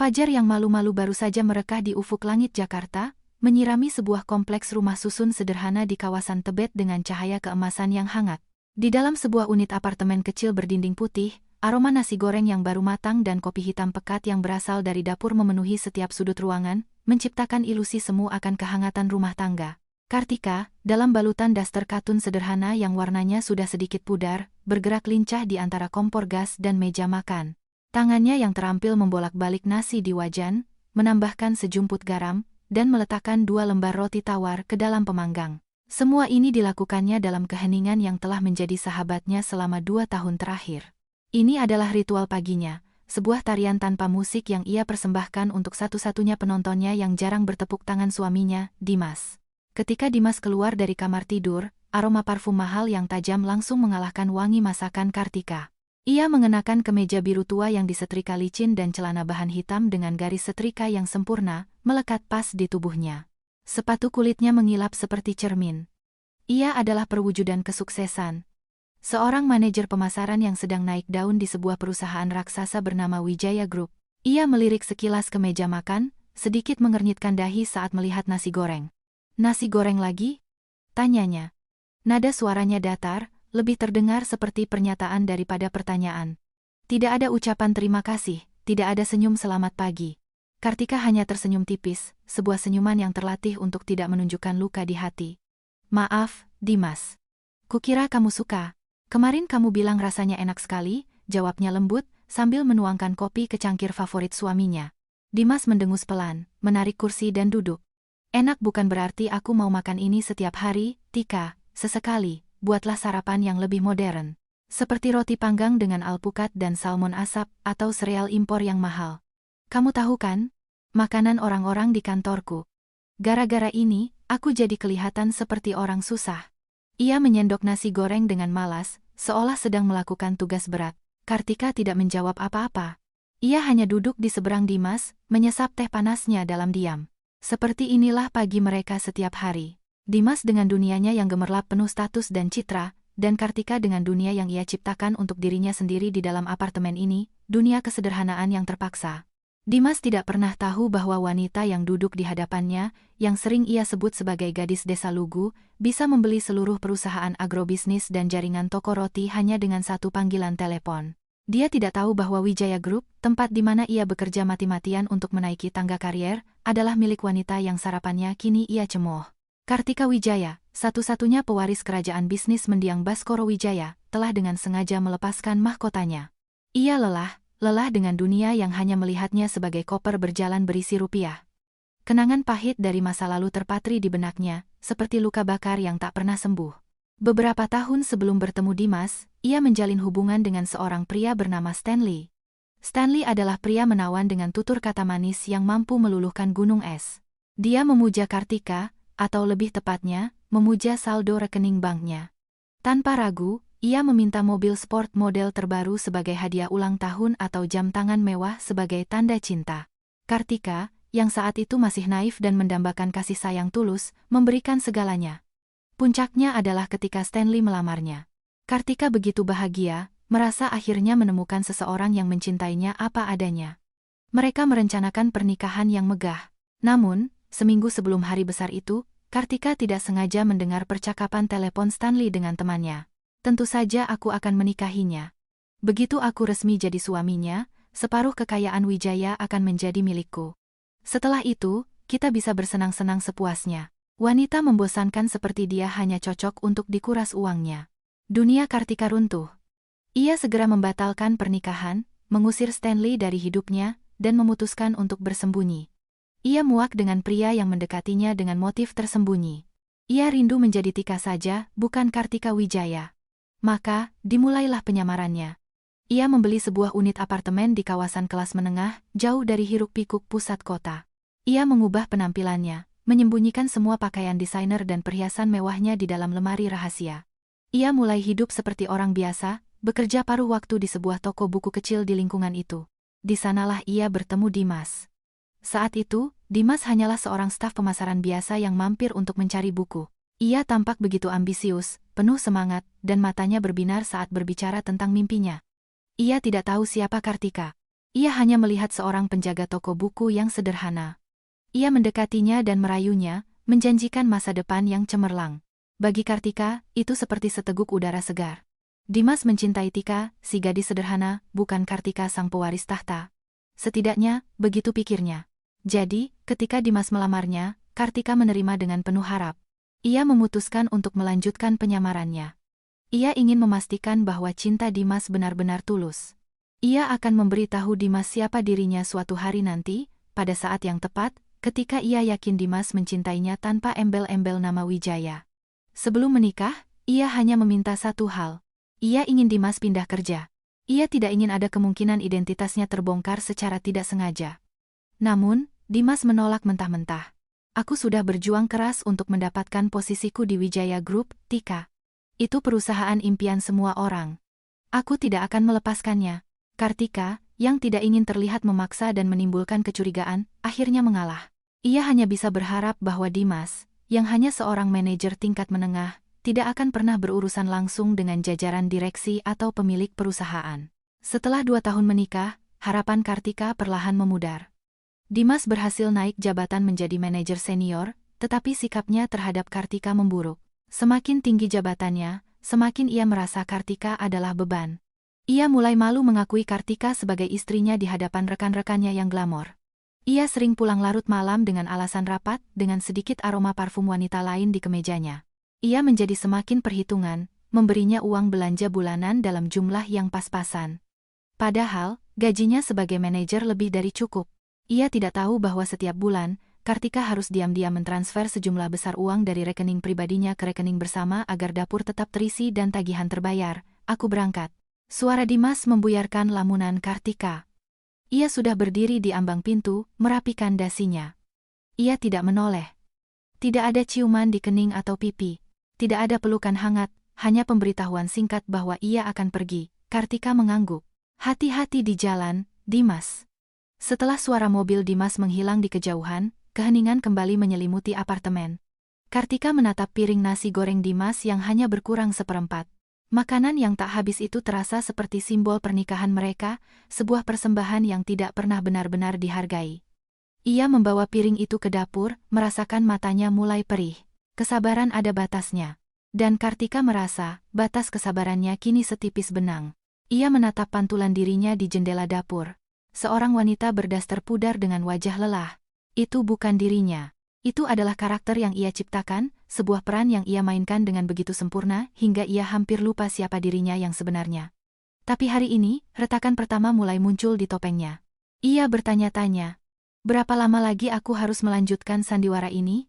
Fajar yang malu-malu baru saja merekah di ufuk langit Jakarta, menyirami sebuah kompleks rumah susun sederhana di kawasan Tebet dengan cahaya keemasan yang hangat. Di dalam sebuah unit apartemen kecil berdinding putih, aroma nasi goreng yang baru matang dan kopi hitam pekat yang berasal dari dapur memenuhi setiap sudut ruangan, menciptakan ilusi semu akan kehangatan rumah tangga. Kartika, dalam balutan daster katun sederhana yang warnanya sudah sedikit pudar, bergerak lincah di antara kompor gas dan meja makan. Tangannya yang terampil membolak-balik nasi di wajan, menambahkan sejumput garam, dan meletakkan 2 lembar roti tawar ke dalam pemanggang. Semua ini dilakukannya dalam keheningan yang telah menjadi sahabatnya selama 2 tahun terakhir. Ini adalah ritual paginya, sebuah tarian tanpa musik yang ia persembahkan untuk satu-satunya penontonnya yang jarang bertepuk tangan suaminya, Dimas. Ketika Dimas keluar dari kamar tidur, aroma parfum mahal yang tajam langsung mengalahkan wangi masakan Kartika. Ia mengenakan kemeja biru tua yang disetrika licin dan celana bahan hitam dengan garis setrika yang sempurna, melekat pas di tubuhnya. Sepatu kulitnya mengilap seperti cermin. Ia adalah perwujudan kesuksesan. Seorang manajer pemasaran yang sedang naik daun di sebuah perusahaan raksasa bernama Wijaya Group. Ia melirik sekilas ke meja makan, sedikit mengernyitkan dahi saat melihat nasi goreng. Nasi goreng lagi? Tanyanya. Nada suaranya datar, lebih terdengar seperti pernyataan daripada pertanyaan. Tidak ada ucapan terima kasih, tidak ada senyum selamat pagi. Kartika hanya tersenyum tipis, sebuah senyuman yang terlatih untuk tidak menunjukkan luka di hati. Maaf, Dimas. Kukira kamu suka. Kemarin kamu bilang rasanya enak sekali, jawabnya lembut, sambil menuangkan kopi ke cangkir favorit suaminya. Dimas mendengus pelan, menarik kursi dan duduk. Enak bukan berarti aku mau makan ini setiap hari, Tika, sesekali, buatlah sarapan yang lebih modern. Seperti roti panggang dengan alpukat dan salmon asap, atau sereal impor yang mahal. Kamu tahu kan? Makanan orang-orang di kantorku. Gara-gara ini, aku jadi kelihatan seperti orang susah. Ia menyendok nasi goreng dengan malas, seolah sedang melakukan tugas berat. Kartika tidak menjawab apa-apa. Ia hanya duduk di seberang Dimas, menyesap teh panasnya dalam diam. Seperti inilah pagi mereka setiap hari. Dimas dengan dunianya yang gemerlap penuh status dan citra, dan Kartika dengan dunia yang ia ciptakan untuk dirinya sendiri di dalam apartemen ini, dunia kesederhanaan yang terpaksa. Dimas tidak pernah tahu bahwa wanita yang duduk di hadapannya, yang sering ia sebut sebagai gadis desa lugu, bisa membeli seluruh perusahaan agrobisnis dan jaringan toko roti hanya dengan satu panggilan telepon. Dia tidak tahu bahwa Wijaya Group, tempat di mana ia bekerja mati-matian untuk menaiki tangga karier, adalah milik wanita yang sarapannya kini ia cemooh. Kartika Wijaya, satu-satunya pewaris kerajaan bisnis mendiang Baskoro Wijaya, telah dengan sengaja melepaskan mahkotanya. Ia lelah dengan dunia yang hanya melihatnya sebagai koper berjalan berisi rupiah. Kenangan pahit dari masa lalu terpatri di benaknya, seperti luka bakar yang tak pernah sembuh. Beberapa tahun sebelum bertemu Dimas, ia menjalin hubungan dengan seorang pria bernama Stanley. Stanley adalah pria menawan dengan tutur kata manis yang mampu meluluhkan gunung es. Dia memuja Kartika, atau lebih tepatnya, memuja saldo rekening banknya. Tanpa ragu, ia meminta mobil sport model terbaru sebagai hadiah ulang tahun atau jam tangan mewah sebagai tanda cinta. Kartika, yang saat itu masih naif dan mendambakan kasih sayang tulus, memberikan segalanya. Puncaknya adalah ketika Stanley melamarnya. Kartika begitu bahagia, merasa akhirnya menemukan seseorang yang mencintainya apa adanya. Mereka merencanakan pernikahan yang megah. Namun, seminggu sebelum hari besar itu, Kartika tidak sengaja mendengar percakapan telepon Stanley dengan temannya. Tentu saja aku akan menikahinya. Begitu aku resmi jadi suaminya, separuh kekayaan Wijaya akan menjadi milikku. Setelah itu, kita bisa bersenang-senang sepuasnya. Wanita membosankan seperti dia hanya cocok untuk dikuras uangnya. Dunia Kartika runtuh. Ia segera membatalkan pernikahan, mengusir Stanley dari hidupnya, dan memutuskan untuk bersembunyi. Ia muak dengan pria yang mendekatinya dengan motif tersembunyi. Ia rindu menjadi Tika saja, bukan Kartika Wijaya. Maka, dimulailah penyamarannya. Ia membeli sebuah unit apartemen di kawasan kelas menengah, jauh dari hiruk-pikuk pusat kota. Ia mengubah penampilannya, menyembunyikan semua pakaian desainer dan perhiasan mewahnya di dalam lemari rahasia. Ia mulai hidup seperti orang biasa, bekerja paruh waktu di sebuah toko buku kecil di lingkungan itu. Di sanalah ia bertemu Dimas. Saat itu, Dimas hanyalah seorang staf pemasaran biasa yang mampir untuk mencari buku. Ia tampak begitu ambisius, penuh semangat, dan matanya berbinar saat berbicara tentang mimpinya. Ia tidak tahu siapa Kartika. Ia hanya melihat seorang penjaga toko buku yang sederhana. Ia mendekatinya dan merayunya, menjanjikan masa depan yang cemerlang. Bagi Kartika, itu seperti seteguk udara segar. Dimas mencintai Tika, si gadis sederhana, bukan Kartika sang pewaris tahta. Setidaknya, begitu pikirnya. Jadi, ketika Dimas melamarnya, Kartika menerima dengan penuh harap. Ia memutuskan untuk melanjutkan penyamarannya. Ia ingin memastikan bahwa cinta Dimas benar-benar tulus. Ia akan memberitahu Dimas siapa dirinya suatu hari nanti, pada saat yang tepat, ketika ia yakin Dimas mencintainya tanpa embel-embel nama Wijaya. Sebelum menikah, ia hanya meminta satu hal. Ia ingin Dimas pindah kerja. Ia tidak ingin ada kemungkinan identitasnya terbongkar secara tidak sengaja. Namun, Dimas menolak mentah-mentah. Aku sudah berjuang keras untuk mendapatkan posisiku di Wijaya Group, Tika. Itu perusahaan impian semua orang. Aku tidak akan melepaskannya. Kartika, yang tidak ingin terlihat memaksa dan menimbulkan kecurigaan, akhirnya mengalah. Ia hanya bisa berharap bahwa Dimas, yang hanya seorang manajer tingkat menengah, tidak akan pernah berurusan langsung dengan jajaran direksi atau pemilik perusahaan. Setelah 2 tahun menikah, harapan Kartika perlahan memudar. Dimas berhasil naik jabatan menjadi manajer senior, tetapi sikapnya terhadap Kartika memburuk. Semakin tinggi jabatannya, semakin ia merasa Kartika adalah beban. Ia mulai malu mengakui Kartika sebagai istrinya di hadapan rekan-rekannya yang glamor. Ia sering pulang larut malam dengan alasan rapat, dengan sedikit aroma parfum wanita lain di kemejanya. Ia menjadi semakin perhitungan, memberinya uang belanja bulanan dalam jumlah yang pas-pasan. Padahal, gajinya sebagai manajer lebih dari cukup. Ia tidak tahu bahwa setiap bulan, Kartika harus diam-diam mentransfer sejumlah besar uang dari rekening pribadinya ke rekening bersama agar dapur tetap terisi dan tagihan terbayar. Aku berangkat. Suara Dimas membuyarkan lamunan Kartika. Ia sudah berdiri di ambang pintu, merapikan dasinya. Ia tidak menoleh. Tidak ada ciuman di kening atau pipi. Tidak ada pelukan hangat, hanya pemberitahuan singkat bahwa ia akan pergi. Kartika mengangguk. Hati-hati di jalan, Dimas. Setelah suara mobil Dimas menghilang di kejauhan, keheningan kembali menyelimuti apartemen. Kartika menatap piring nasi goreng Dimas yang hanya berkurang seperempat. Makanan yang tak habis itu terasa seperti simbol pernikahan mereka, sebuah persembahan yang tidak pernah benar-benar dihargai. Ia membawa piring itu ke dapur, merasakan matanya mulai perih. Kesabaran ada batasnya. Dan Kartika merasa, batas kesabarannya kini setipis benang. Ia menatap pantulan dirinya di jendela dapur. Seorang wanita berdaster pudar dengan wajah lelah. Itu bukan dirinya. Itu adalah karakter yang ia ciptakan, sebuah peran yang ia mainkan dengan begitu sempurna hingga ia hampir lupa siapa dirinya yang sebenarnya. Tapi hari ini, retakan pertama mulai muncul di topengnya. Ia bertanya-tanya, berapa lama lagi aku harus melanjutkan sandiwara ini?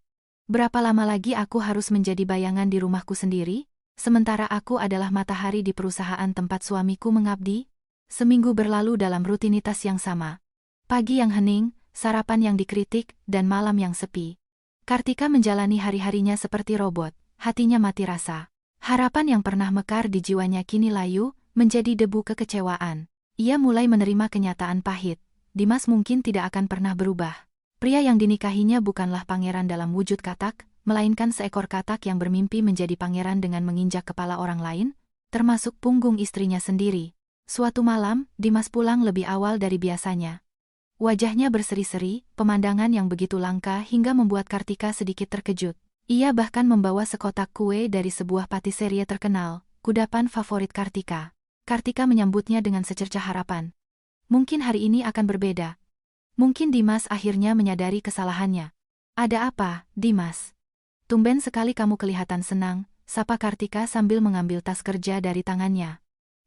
Berapa lama lagi aku harus menjadi bayangan di rumahku sendiri, sementara aku adalah matahari di perusahaan tempat suamiku mengabdi? Seminggu berlalu dalam rutinitas yang sama. Pagi yang hening, sarapan yang dikritik, dan malam yang sepi. Kartika menjalani hari-harinya seperti robot, hatinya mati rasa. Harapan yang pernah mekar di jiwanya kini layu, menjadi debu kekecewaan. Ia mulai menerima kenyataan pahit. Dimas mungkin tidak akan pernah berubah. Pria yang dinikahinya bukanlah pangeran dalam wujud katak, melainkan seekor katak yang bermimpi menjadi pangeran dengan menginjak kepala orang lain, termasuk punggung istrinya sendiri. Suatu malam, Dimas pulang lebih awal dari biasanya. Wajahnya berseri-seri, pemandangan yang begitu langka hingga membuat Kartika sedikit terkejut. Ia bahkan membawa sekotak kue dari sebuah patiserie terkenal, kudapan favorit Kartika. Kartika menyambutnya dengan secercah harapan. Mungkin hari ini akan berbeda. Mungkin Dimas akhirnya menyadari kesalahannya. Ada apa, Dimas? Tumben sekali kamu kelihatan senang, sapa Kartika sambil mengambil tas kerja dari tangannya.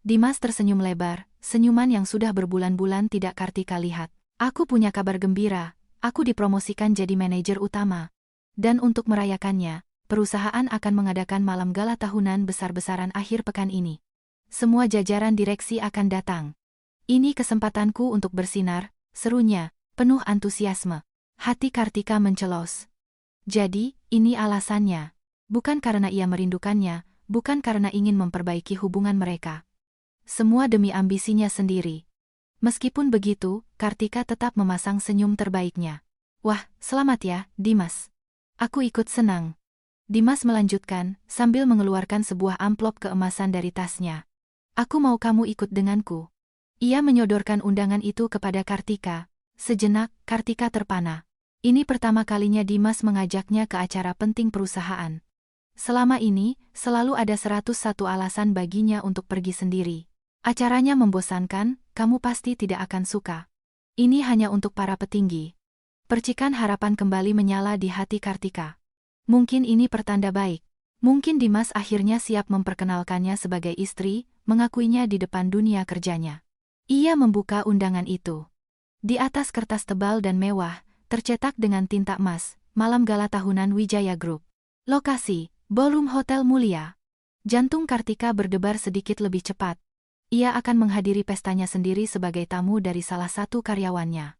Dimas tersenyum lebar, senyuman yang sudah berbulan-bulan tidak Kartika lihat. Aku punya kabar gembira, aku dipromosikan jadi manajer utama. Dan untuk merayakannya, perusahaan akan mengadakan malam gala tahunan besar-besaran akhir pekan ini. Semua jajaran direksi akan datang. Ini kesempatanku untuk bersinar, serunya, penuh antusiasme. Hati Kartika mencelos. Jadi, ini alasannya. Bukan karena ia merindukannya, bukan karena ingin memperbaiki hubungan mereka. Semua demi ambisinya sendiri. Meskipun begitu, Kartika tetap memasang senyum terbaiknya. Wah, selamat ya, Dimas. Aku ikut senang. Dimas melanjutkan, sambil mengeluarkan sebuah amplop keemasan dari tasnya. Aku mau kamu ikut denganku. Ia menyodorkan undangan itu kepada Kartika. Sejenak, Kartika terpana. Ini pertama kalinya Dimas mengajaknya ke acara penting perusahaan. Selama ini, selalu ada 101 alasan baginya untuk pergi sendiri. Acaranya membosankan, kamu pasti tidak akan suka. Ini hanya untuk para petinggi. Percikan harapan kembali menyala di hati Kartika. Mungkin ini pertanda baik. Mungkin Dimas akhirnya siap memperkenalkannya sebagai istri, mengakuinya di depan dunia kerjanya. Ia membuka undangan itu. Di atas kertas tebal dan mewah, tercetak dengan tinta emas, malam gala tahunan Wijaya Group. Lokasi, Ballroom Hotel Mulia. Jantung Kartika berdebar sedikit lebih cepat. Ia akan menghadiri pestanya sendiri sebagai tamu dari salah satu karyawannya.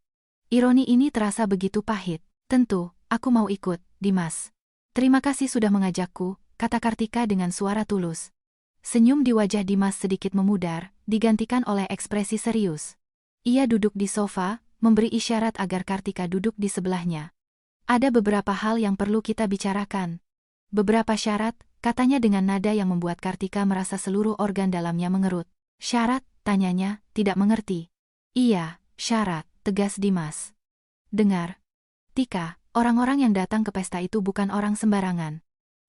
Ironi ini terasa begitu pahit. Tentu, aku mau ikut, Dimas. Terima kasih sudah mengajakku, kata Kartika dengan suara tulus. Senyum di wajah Dimas sedikit memudar, digantikan oleh ekspresi serius. Ia duduk di sofa, memberi isyarat agar Kartika duduk di sebelahnya. Ada beberapa hal yang perlu kita bicarakan. Beberapa syarat, katanya dengan nada yang membuat Kartika merasa seluruh organ dalamnya mengerut. Syarat, tanyanya, tidak mengerti. Iya, syarat, tegas Dimas. Dengar. Tika, orang-orang yang datang ke pesta itu bukan orang sembarangan.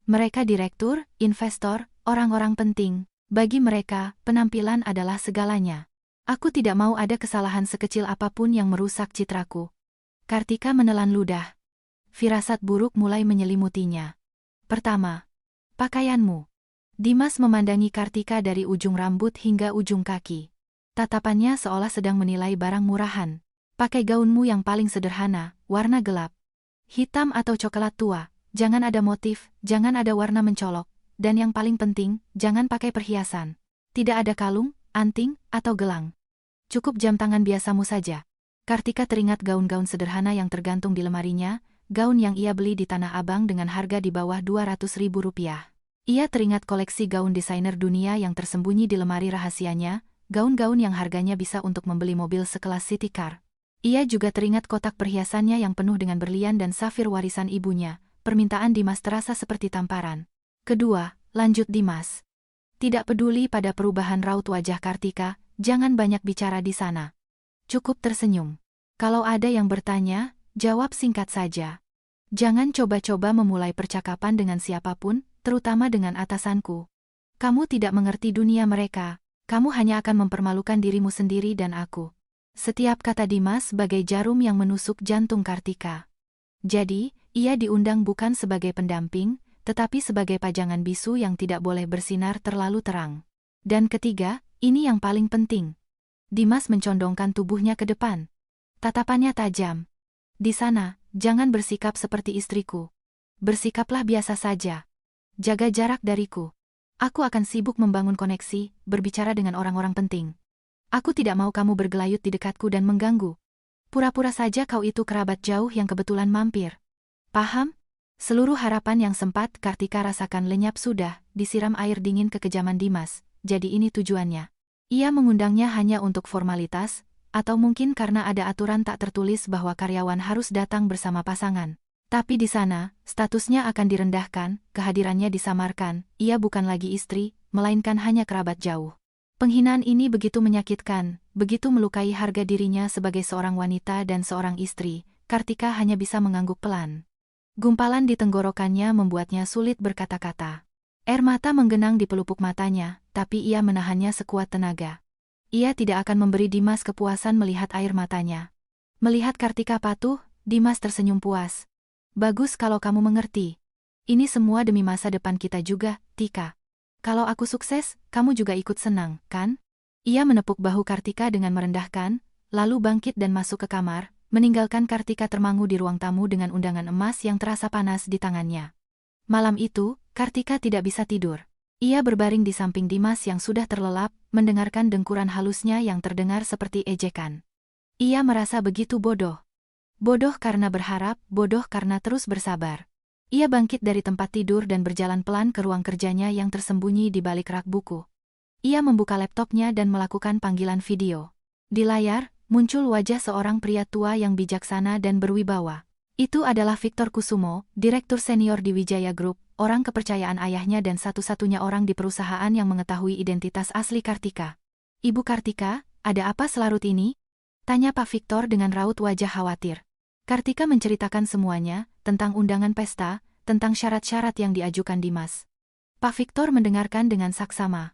Mereka direktur, investor, orang-orang penting. Bagi mereka, penampilan adalah segalanya. Aku tidak mau ada kesalahan sekecil apapun yang merusak citraku. Kartika menelan ludah. Firasat buruk mulai menyelimutinya. Pertama, pakaianmu. Dimas memandangi Kartika dari ujung rambut hingga ujung kaki. Tatapannya seolah sedang menilai barang murahan. Pakai gaunmu yang paling sederhana, warna gelap. Hitam atau coklat tua. Jangan ada motif, jangan ada warna mencolok, dan yang paling penting, jangan pakai perhiasan. Tidak ada kalung, anting, atau gelang. Cukup jam tangan biasamu saja. Kartika teringat gaun-gaun sederhana yang tergantung di lemarinya, gaun yang ia beli di Tanah Abang dengan harga di bawah Rp200.000. Ia teringat koleksi gaun desainer dunia yang tersembunyi di lemari rahasianya, gaun-gaun yang harganya bisa untuk membeli mobil sekelas city car. Ia juga teringat kotak perhiasannya yang penuh dengan berlian dan safir warisan ibunya. Permintaan Dimas terasa seperti tamparan. Kedua, lanjut Dimas. Tidak peduli pada perubahan raut wajah Kartika, jangan banyak bicara di sana. Cukup tersenyum. Kalau ada yang bertanya, jawab singkat saja. Jangan coba-coba memulai percakapan dengan siapapun, terutama dengan atasanku. Kamu tidak mengerti dunia mereka, kamu hanya akan mempermalukan dirimu sendiri dan aku. Setiap kata Dimas sebagai jarum yang menusuk jantung Kartika. Jadi, ia diundang bukan sebagai pendamping, tetapi sebagai pajangan bisu yang tidak boleh bersinar terlalu terang. Dan ketiga, ini yang paling penting. Dimas mencondongkan tubuhnya ke depan. Tatapannya tajam. Di sana, jangan bersikap seperti istriku. Bersikaplah biasa saja. Jaga jarak dariku. Aku akan sibuk membangun koneksi, berbicara dengan orang-orang penting. Aku tidak mau kamu bergelayut di dekatku dan mengganggu. Pura-pura saja kau itu kerabat jauh yang kebetulan mampir. Paham? Seluruh harapan yang sempat Kartika rasakan lenyap sudah, disiram air dingin kekejaman Dimas, jadi ini tujuannya. Ia mengundangnya hanya untuk formalitas, atau mungkin karena ada aturan tak tertulis bahwa karyawan harus datang bersama pasangan. Tapi di sana, statusnya akan direndahkan, kehadirannya disamarkan, ia bukan lagi istri, melainkan hanya kerabat jauh. Penghinaan ini begitu menyakitkan, begitu melukai harga dirinya sebagai seorang wanita dan seorang istri, Kartika hanya bisa mengangguk pelan. Gumpalan di tenggorokannya membuatnya sulit berkata-kata. Air mata menggenang di pelupuk matanya, tapi ia menahannya sekuat tenaga. Ia tidak akan memberi Dimas kepuasan melihat air matanya. Melihat Kartika patuh, Dimas tersenyum puas. Bagus kalau kamu mengerti. Ini semua demi masa depan kita juga, Tika. Kalau aku sukses, kamu juga ikut senang, kan? Ia menepuk bahu Kartika dengan merendahkan, lalu bangkit dan masuk ke kamar, meninggalkan Kartika termangu di ruang tamu dengan undangan emas yang terasa panas di tangannya. Malam itu, Kartika tidak bisa tidur. Ia berbaring di samping Dimas yang sudah terlelap, mendengarkan dengkuran halusnya yang terdengar seperti ejekan. Ia merasa begitu bodoh. Bodoh karena berharap, bodoh karena terus bersabar. Ia bangkit dari tempat tidur dan berjalan pelan ke ruang kerjanya yang tersembunyi di balik rak buku. Ia membuka laptopnya dan melakukan panggilan video. Di layar, muncul wajah seorang pria tua yang bijaksana dan berwibawa. Itu adalah Victor Kusumo, direktur senior di Wijaya Group, orang kepercayaan ayahnya dan satu-satunya orang di perusahaan yang mengetahui identitas asli Kartika. Ibu Kartika, Ada apa selarut ini? Tanya Pak Victor dengan raut wajah khawatir. Kartika menceritakan semuanya, tentang undangan pesta, tentang syarat-syarat yang diajukan Dimas. Pak Victor mendengarkan dengan saksama.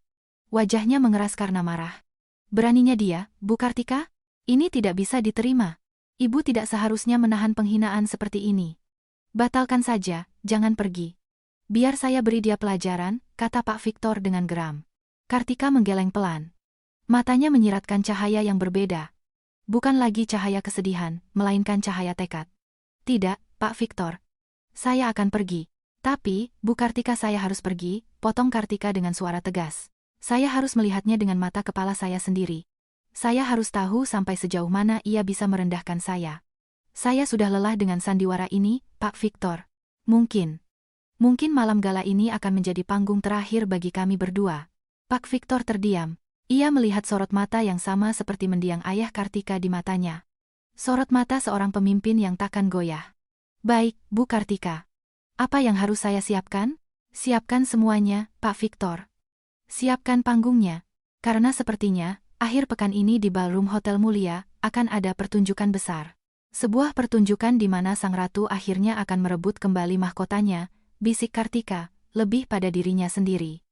Wajahnya mengeras karena marah. Beraninya dia, Bu Kartika? Ini tidak bisa diterima. Ibu tidak seharusnya menahan penghinaan seperti ini. Batalkan saja, jangan pergi. Biar saya beri dia pelajaran, kata Pak Victor dengan geram. Kartika menggeleng pelan. Matanya menyiratkan cahaya yang berbeda. Bukan lagi cahaya kesedihan, melainkan cahaya tekad. Tidak, Pak Victor. Saya akan pergi. Tapi, Bu Kartika saya harus pergi, potong Kartika dengan suara tegas. Saya harus melihatnya dengan mata kepala saya sendiri. Saya harus tahu sampai sejauh mana ia bisa merendahkan saya. Saya sudah lelah dengan sandiwara ini, Pak Victor. Mungkin malam gala ini akan menjadi panggung terakhir bagi kami berdua. Pak Victor terdiam. Ia melihat sorot mata yang sama seperti mendiang ayah Kartika di matanya. Sorot mata seorang pemimpin yang takkan goyah. Baik, Bu Kartika. Apa yang harus saya siapkan? Siapkan semuanya, Pak Victor. Siapkan panggungnya. Karena sepertinya, akhir pekan ini di ballroom Hotel Mulia, akan ada pertunjukan besar. Sebuah pertunjukan di mana sang ratu akhirnya akan merebut kembali mahkotanya, bisik Kartika, lebih pada dirinya sendiri.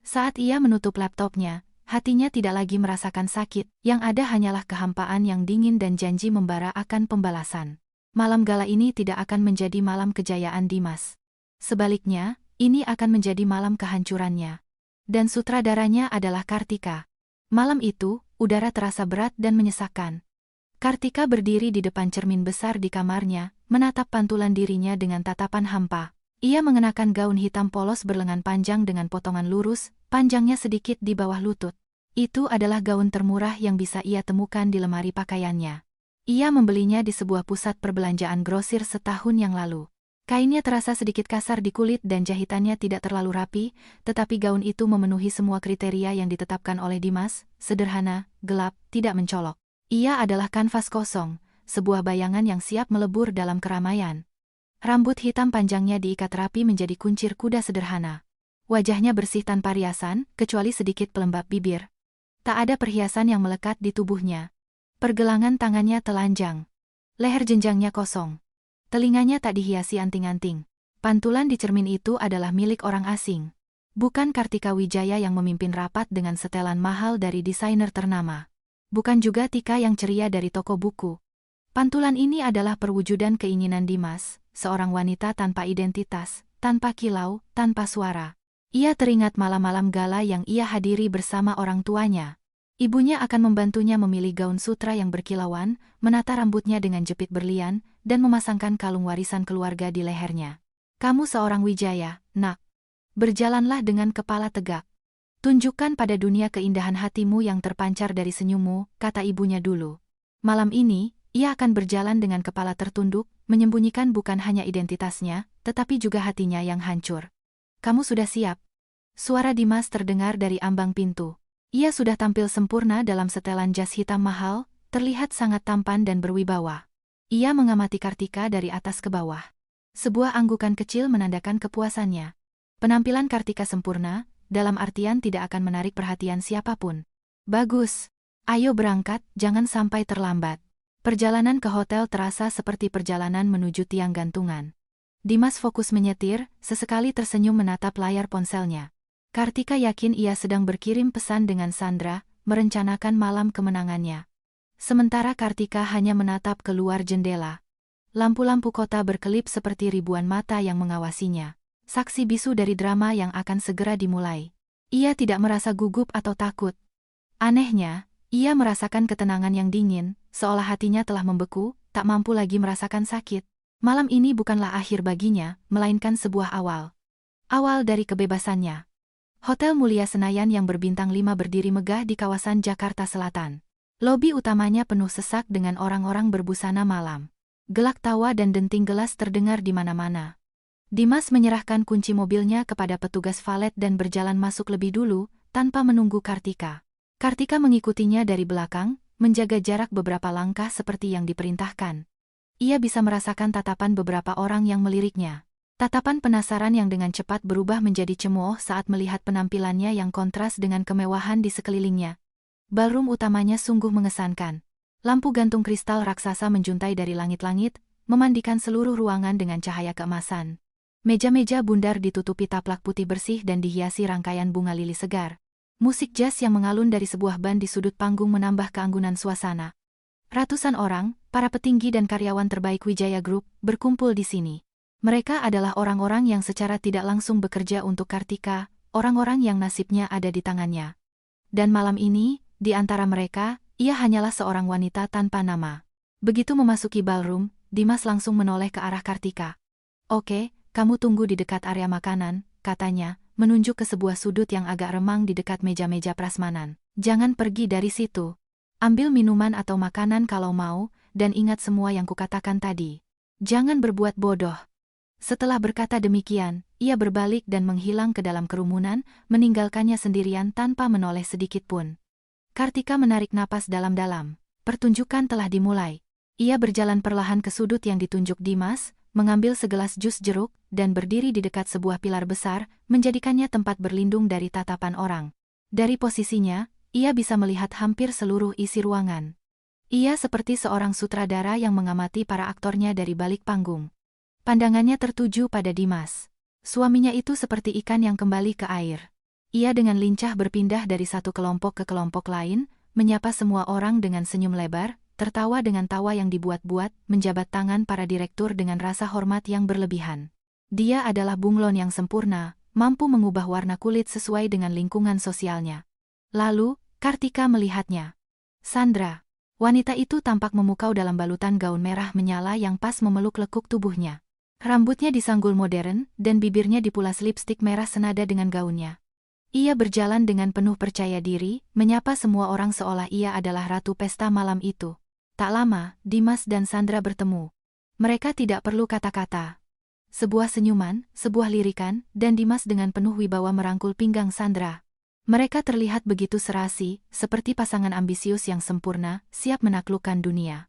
Saat ia menutup laptopnya, hatinya tidak lagi merasakan sakit, yang ada hanyalah kehampaan yang dingin dan janji membara akan pembalasan. Malam gala ini tidak akan menjadi malam kejayaan Dimas. Sebaliknya, ini akan menjadi malam kehancurannya. Dan sutradaranya adalah Kartika. Malam itu, udara terasa berat dan menyesakkan. Kartika berdiri di depan cermin besar di kamarnya, menatap pantulan dirinya dengan tatapan hampa. Ia mengenakan gaun hitam polos berlengan panjang dengan potongan lurus, panjangnya sedikit di bawah lutut. Itu adalah gaun termurah yang bisa ia temukan di lemari pakaiannya. Ia membelinya di sebuah pusat perbelanjaan grosir setahun yang lalu. Kainnya terasa sedikit kasar di kulit dan jahitannya tidak terlalu rapi, tetapi gaun itu memenuhi semua kriteria yang ditetapkan oleh Dimas, sederhana, gelap, tidak mencolok. Ia adalah kanvas kosong, sebuah bayangan yang siap melebur dalam keramaian. Rambut hitam panjangnya diikat rapi menjadi kuncir kuda sederhana. Wajahnya bersih tanpa riasan, kecuali sedikit pelembab bibir. Tak ada perhiasan yang melekat di tubuhnya. Pergelangan tangannya telanjang. Leher jenjangnya kosong. Telinganya tak dihiasi anting-anting. Pantulan di cermin itu adalah milik orang asing. Bukan Kartika Wijaya yang memimpin rapat dengan setelan mahal dari desainer ternama. Bukan juga Tika yang ceria dari toko buku. Pantulan ini adalah perwujudan keinginan Dimas, seorang wanita tanpa identitas, tanpa kilau, tanpa suara. Ia teringat malam-malam gala yang ia hadiri bersama orang tuanya. Ibunya akan membantunya memilih gaun sutra yang berkilauan, menata rambutnya dengan jepit berlian, dan memasangkan kalung warisan keluarga di lehernya. Kamu seorang Wijaya, nak. Berjalanlah dengan kepala tegak. Tunjukkan pada dunia keindahan hatimu yang terpancar dari senyummu, kata ibunya dulu. Malam ini, ia akan berjalan dengan kepala tertunduk, menyembunyikan bukan hanya identitasnya, tetapi juga hatinya yang hancur. Kamu sudah siap? Suara Dimas terdengar dari ambang pintu. Ia sudah tampil sempurna dalam setelan jas hitam mahal, terlihat sangat tampan dan berwibawa. Ia mengamati Kartika dari atas ke bawah. Sebuah anggukan kecil menandakan kepuasannya. Penampilan Kartika sempurna, dalam artian tidak akan menarik perhatian siapapun. Bagus. Ayo berangkat, jangan sampai terlambat. Perjalanan ke hotel terasa seperti perjalanan menuju tiang gantungan. Dimas fokus menyetir, sesekali tersenyum menatap layar ponselnya. Kartika yakin ia sedang berkirim pesan dengan Sandra, merencanakan malam kemenangannya. Sementara Kartika hanya menatap keluar jendela. Lampu-lampu kota berkelip seperti ribuan mata yang mengawasinya. Saksi bisu dari drama yang akan segera dimulai. Ia tidak merasa gugup atau takut. Anehnya, ia merasakan ketenangan yang dingin, seolah hatinya telah membeku, tak mampu lagi merasakan sakit. Malam ini bukanlah akhir baginya, melainkan sebuah awal. Awal dari kebebasannya. Hotel Mulia Senayan yang berbintang 5 berdiri megah di kawasan Jakarta Selatan. Lobi utamanya penuh sesak dengan orang-orang berbusana malam. Gelak tawa dan denting gelas terdengar di mana-mana. Dimas menyerahkan kunci mobilnya kepada petugas valet dan berjalan masuk lebih dulu, tanpa menunggu Kartika. Kartika mengikutinya dari belakang, menjaga jarak beberapa langkah seperti yang diperintahkan. Ia bisa merasakan tatapan beberapa orang yang meliriknya. Tatapan penasaran yang dengan cepat berubah menjadi cemooh saat melihat penampilannya yang kontras dengan kemewahan di sekelilingnya. Ballroom utamanya sungguh mengesankan. Lampu gantung kristal raksasa menjuntai dari langit-langit, memandikan seluruh ruangan dengan cahaya keemasan. Meja-meja bundar ditutupi taplak putih bersih dan dihiasi rangkaian bunga lili segar. Musik jazz yang mengalun dari sebuah band di sudut panggung menambah keanggunan suasana. Ratusan orang, para petinggi dan karyawan terbaik Wijaya Group, berkumpul di sini. Mereka adalah orang-orang yang secara tidak langsung bekerja untuk Kartika, orang-orang yang nasibnya ada di tangannya. Dan malam ini, di antara mereka, ia hanyalah seorang wanita tanpa nama. Begitu memasuki ballroom, Dimas langsung menoleh ke arah Kartika. "Oke, kamu tunggu di dekat area makanan," katanya, menunjuk ke sebuah sudut yang agak remang di dekat meja-meja prasmanan. "Jangan pergi dari situ. Ambil minuman atau makanan kalau mau, dan ingat semua yang kukatakan tadi. Jangan berbuat bodoh." Setelah berkata demikian, ia berbalik dan menghilang ke dalam kerumunan, meninggalkannya sendirian tanpa menoleh sedikit pun. Kartika menarik napas dalam-dalam. Pertunjukan telah dimulai. Ia berjalan perlahan ke sudut yang ditunjuk Dimas, mengambil segelas jus jeruk, dan berdiri di dekat sebuah pilar besar, menjadikannya tempat berlindung dari tatapan orang. Dari posisinya, ia bisa melihat hampir seluruh isi ruangan. Ia seperti seorang sutradara yang mengamati para aktornya dari balik panggung. Pandangannya tertuju pada Dimas. Suaminya itu seperti ikan yang kembali ke air. Ia dengan lincah berpindah dari satu kelompok ke kelompok lain, menyapa semua orang dengan senyum lebar, tertawa dengan tawa yang dibuat-buat, menjabat tangan para direktur dengan rasa hormat yang berlebihan. Dia adalah bunglon yang sempurna, mampu mengubah warna kulit sesuai dengan lingkungan sosialnya. Lalu, Kartika melihatnya. Sandra. Wanita itu tampak memukau dalam balutan gaun merah menyala yang pas memeluk lekuk tubuhnya. Rambutnya disanggul modern, dan bibirnya dipulas lipstik merah senada dengan gaunnya. Ia berjalan dengan penuh percaya diri, menyapa semua orang seolah ia adalah ratu pesta malam itu. Tak lama, Dimas dan Sandra bertemu. Mereka tidak perlu kata-kata. Sebuah senyuman, sebuah lirikan, dan Dimas dengan penuh wibawa merangkul pinggang Sandra. Mereka terlihat begitu serasi, seperti pasangan ambisius yang sempurna, siap menaklukkan dunia.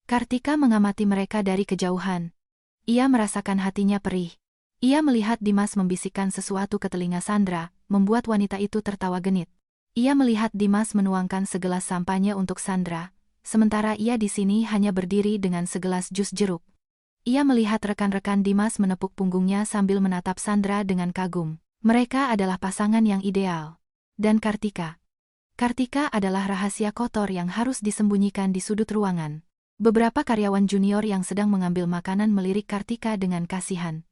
Kartika mengamati mereka dari kejauhan. Ia merasakan hatinya perih. Ia melihat Dimas membisikkan sesuatu ke telinga Sandra, membuat wanita itu tertawa genit. Ia melihat Dimas menuangkan segelas sampahnya untuk Sandra, sementara ia di sini hanya berdiri dengan segelas jus jeruk. Ia melihat rekan-rekan Dimas menepuk punggungnya sambil menatap Sandra dengan kagum. Mereka adalah pasangan yang ideal. Dan Kartika. Kartika adalah rahasia kotor yang harus disembunyikan di sudut ruangan. Beberapa karyawan junior yang sedang mengambil makanan melirik Kartika dengan kasihan.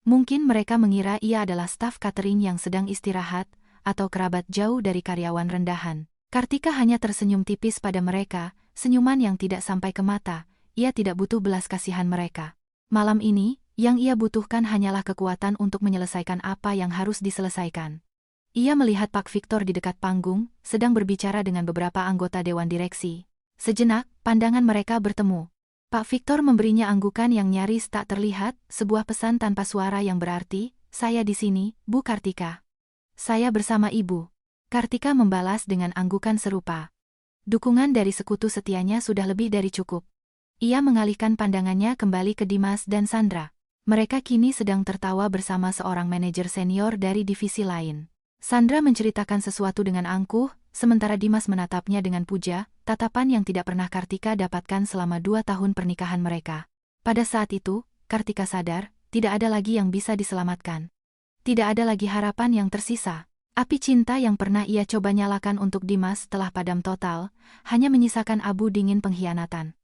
Mungkin mereka mengira ia adalah staf catering yang sedang istirahat, atau kerabat jauh dari karyawan rendahan. Kartika hanya tersenyum tipis pada mereka, senyuman yang tidak sampai ke mata. Ia tidak butuh belas kasihan mereka. Malam ini, yang ia butuhkan hanyalah kekuatan untuk menyelesaikan apa yang harus diselesaikan. Ia melihat Pak Victor di dekat panggung, sedang berbicara dengan beberapa anggota dewan direksi. Sejenak, pandangan mereka bertemu. Pak Victor memberinya anggukan yang nyaris tak terlihat, sebuah pesan tanpa suara yang berarti, "Saya di sini, Bu Kartika. Saya bersama Ibu." Kartika membalas dengan anggukan serupa. Dukungan dari sekutu setianya sudah lebih dari cukup. Ia mengalihkan pandangannya kembali ke Dimas dan Sandra. Mereka kini sedang tertawa bersama seorang manajer senior dari divisi lain. Sandra menceritakan sesuatu dengan angkuh, sementara Dimas menatapnya dengan puja, tatapan yang tidak pernah Kartika dapatkan selama 2 tahun pernikahan mereka. Pada saat itu, Kartika sadar, tidak ada lagi yang bisa diselamatkan. Tidak ada lagi harapan yang tersisa. Api cinta yang pernah ia coba nyalakan untuk Dimas telah padam total, hanya menyisakan abu dingin pengkhianatan.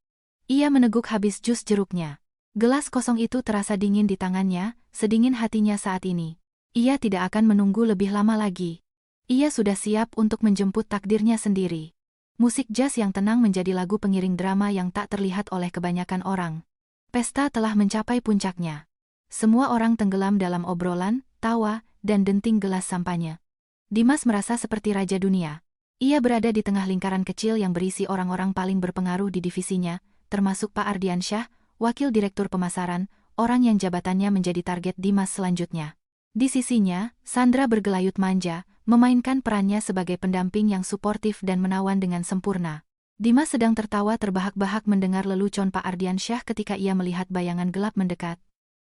Ia meneguk habis jus jeruknya. Gelas kosong itu terasa dingin di tangannya, sedingin hatinya saat ini. Ia tidak akan menunggu lebih lama lagi. Ia sudah siap untuk menjemput takdirnya sendiri. Musik jazz yang tenang menjadi lagu pengiring drama yang tak terlihat oleh kebanyakan orang. Pesta telah mencapai puncaknya. Semua orang tenggelam dalam obrolan, tawa, dan denting gelas sampahnya. Dimas merasa seperti raja dunia. Ia berada di tengah lingkaran kecil yang berisi orang-orang paling berpengaruh di divisinya, termasuk Pak Ardiansyah, wakil direktur pemasaran, orang yang jabatannya menjadi target Dimas selanjutnya. Di sisinya, Sandra bergelayut manja, memainkan perannya sebagai pendamping yang suportif dan menawan dengan sempurna. Dimas sedang tertawa terbahak-bahak mendengar lelucon Pak Ardiansyah ketika ia melihat bayangan gelap mendekat.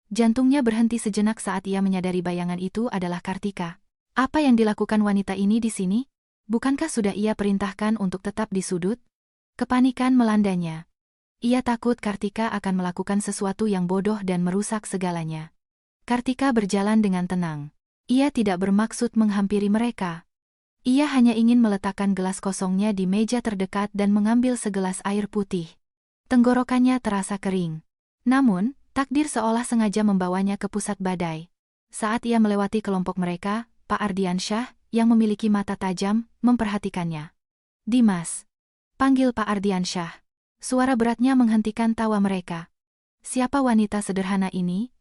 Jantungnya berhenti sejenak saat ia menyadari bayangan itu adalah Kartika. Apa yang dilakukan wanita ini di sini? Bukankah sudah ia perintahkan untuk tetap di sudut? Kepanikan melandanya. Ia takut Kartika akan melakukan sesuatu yang bodoh dan merusak segalanya. Kartika berjalan dengan tenang. Ia tidak bermaksud menghampiri mereka. Ia hanya ingin meletakkan gelas kosongnya di meja terdekat dan mengambil segelas air putih. Tenggorokannya terasa kering. Namun, takdir seolah sengaja membawanya ke pusat badai. Saat ia melewati kelompok mereka, Pak Ardiansyah, yang memiliki mata tajam, memperhatikannya. "Dimas," panggil Pak Ardiansyah. Suara beratnya menghentikan tawa mereka. "Siapa wanita sederhana ini?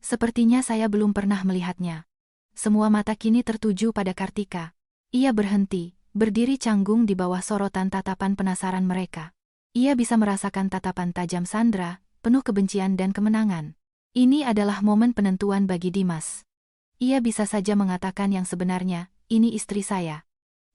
Sepertinya saya belum pernah melihatnya." Semua mata kini tertuju pada Kartika. Ia berhenti, berdiri canggung di bawah sorotan tatapan penasaran mereka. Ia bisa merasakan tatapan tajam Sandra, penuh kebencian dan kemenangan. Ini adalah momen penentuan bagi Dimas. Ia bisa saja mengatakan yang sebenarnya, "Ini istri saya."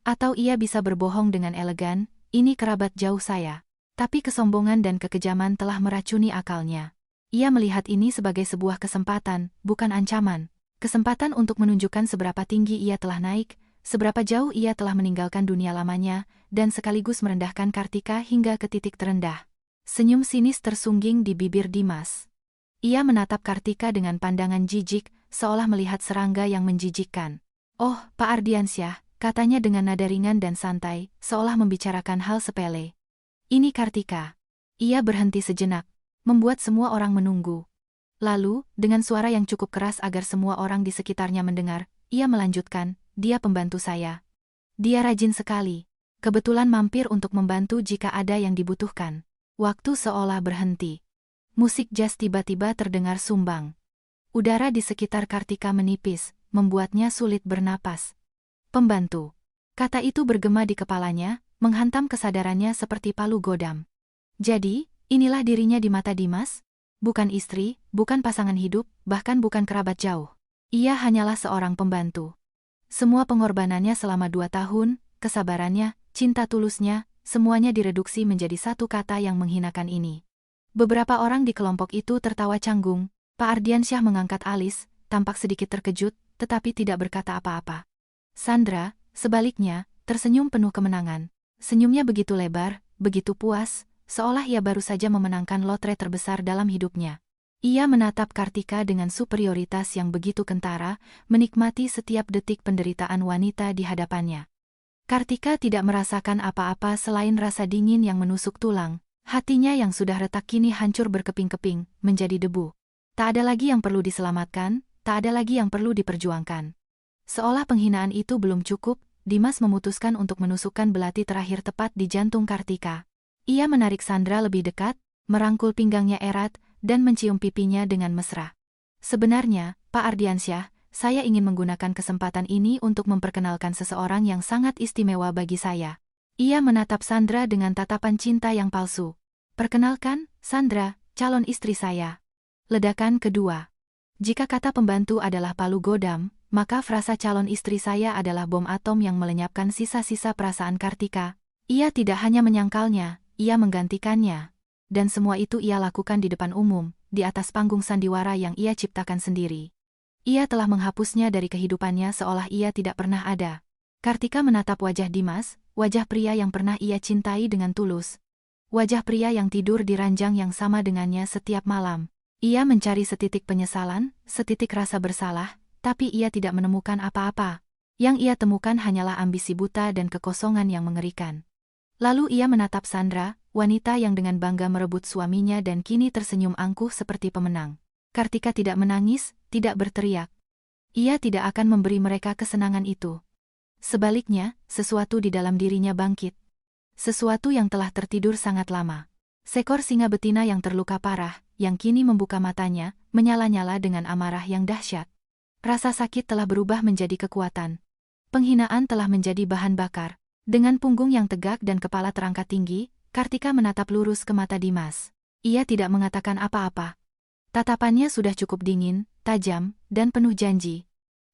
Atau ia bisa berbohong dengan elegan, "Ini kerabat jauh saya." Tapi kesombongan dan kekejaman telah meracuni akalnya. Ia melihat ini sebagai sebuah kesempatan, bukan ancaman. Kesempatan untuk menunjukkan seberapa tinggi ia telah naik, seberapa jauh ia telah meninggalkan dunia lamanya, dan sekaligus merendahkan Kartika hingga ke titik terendah. Senyum sinis tersungging di bibir Dimas. Ia menatap Kartika dengan pandangan jijik, seolah melihat serangga yang menjijikkan. "Oh, Pak Ardiansyah," katanya dengan nada ringan dan santai, seolah membicarakan hal sepele. "Ini Kartika." Ia berhenti sejenak, membuat semua orang menunggu. Lalu, dengan suara yang cukup keras agar semua orang di sekitarnya mendengar, ia melanjutkan, "Dia pembantu saya. Dia rajin sekali. Kebetulan mampir untuk membantu jika ada yang dibutuhkan." Waktu seolah berhenti. Musik jazz tiba-tiba terdengar sumbang. Udara di sekitar Kartika menipis, membuatnya sulit bernapas. "Pembantu." Kata itu bergema di kepalanya, menghantam kesadarannya seperti palu godam. Jadi, inilah dirinya di mata Dimas? Bukan istri, bukan pasangan hidup, bahkan bukan kerabat jauh. Ia hanyalah seorang pembantu. Semua pengorbanannya selama 2 tahun, kesabarannya, cinta tulusnya, semuanya direduksi menjadi satu kata yang menghinakan ini. Beberapa orang di kelompok itu tertawa canggung. Pak Ardiansyah mengangkat alis, tampak sedikit terkejut, tetapi tidak berkata apa-apa. Sandra, sebaliknya, tersenyum penuh kemenangan. Senyumnya begitu lebar, begitu puas, seolah ia baru saja memenangkan lotre terbesar dalam hidupnya. Ia menatap Kartika dengan superioritas yang begitu kentara, menikmati setiap detik penderitaan wanita di hadapannya. Kartika tidak merasakan apa-apa selain rasa dingin yang menusuk tulang. Hatinya yang sudah retak kini hancur berkeping-keping, menjadi debu. Tak ada lagi yang perlu diselamatkan, tak ada lagi yang perlu diperjuangkan. Seolah penghinaan itu belum cukup, Dimas memutuskan untuk menusukkan belati terakhir tepat di jantung Kartika. Ia menarik Sandra lebih dekat, merangkul pinggangnya erat, dan mencium pipinya dengan mesra. "Sebenarnya, Pak Ardiansyah, saya ingin menggunakan kesempatan ini untuk memperkenalkan seseorang yang sangat istimewa bagi saya." Ia menatap Sandra dengan tatapan cinta yang palsu. "Perkenalkan, Sandra, calon istri saya." Ledakan kedua. Jika kata pembantu adalah palu godam, maka frasa calon istri saya adalah bom atom yang melenyapkan sisa-sisa perasaan Kartika. Ia tidak hanya menyangkalnya, ia menggantikannya. Dan semua itu ia lakukan di depan umum, di atas panggung sandiwara yang ia ciptakan sendiri. Ia telah menghapusnya dari kehidupannya seolah ia tidak pernah ada. Kartika menatap wajah Dimas, wajah pria yang pernah ia cintai dengan tulus. Wajah pria yang tidur di ranjang yang sama dengannya setiap malam. Ia mencari setitik penyesalan, setitik rasa bersalah, tapi ia tidak menemukan apa-apa. Yang ia temukan hanyalah ambisi buta dan kekosongan yang mengerikan. Lalu ia menatap Sandra, wanita yang dengan bangga merebut suaminya dan kini tersenyum angkuh seperti pemenang. Kartika tidak menangis, tidak berteriak. Ia tidak akan memberi mereka kesenangan itu. Sebaliknya, sesuatu di dalam dirinya bangkit. Sesuatu yang telah tertidur sangat lama. Seekor singa betina yang terluka parah, yang kini membuka matanya, menyala-nyala dengan amarah yang dahsyat. Rasa sakit telah berubah menjadi kekuatan. Penghinaan telah menjadi bahan bakar. Dengan punggung yang tegak dan kepala terangkat tinggi, Kartika menatap lurus ke mata Dimas. Ia tidak mengatakan apa-apa. Tatapannya sudah cukup dingin, tajam, dan penuh janji.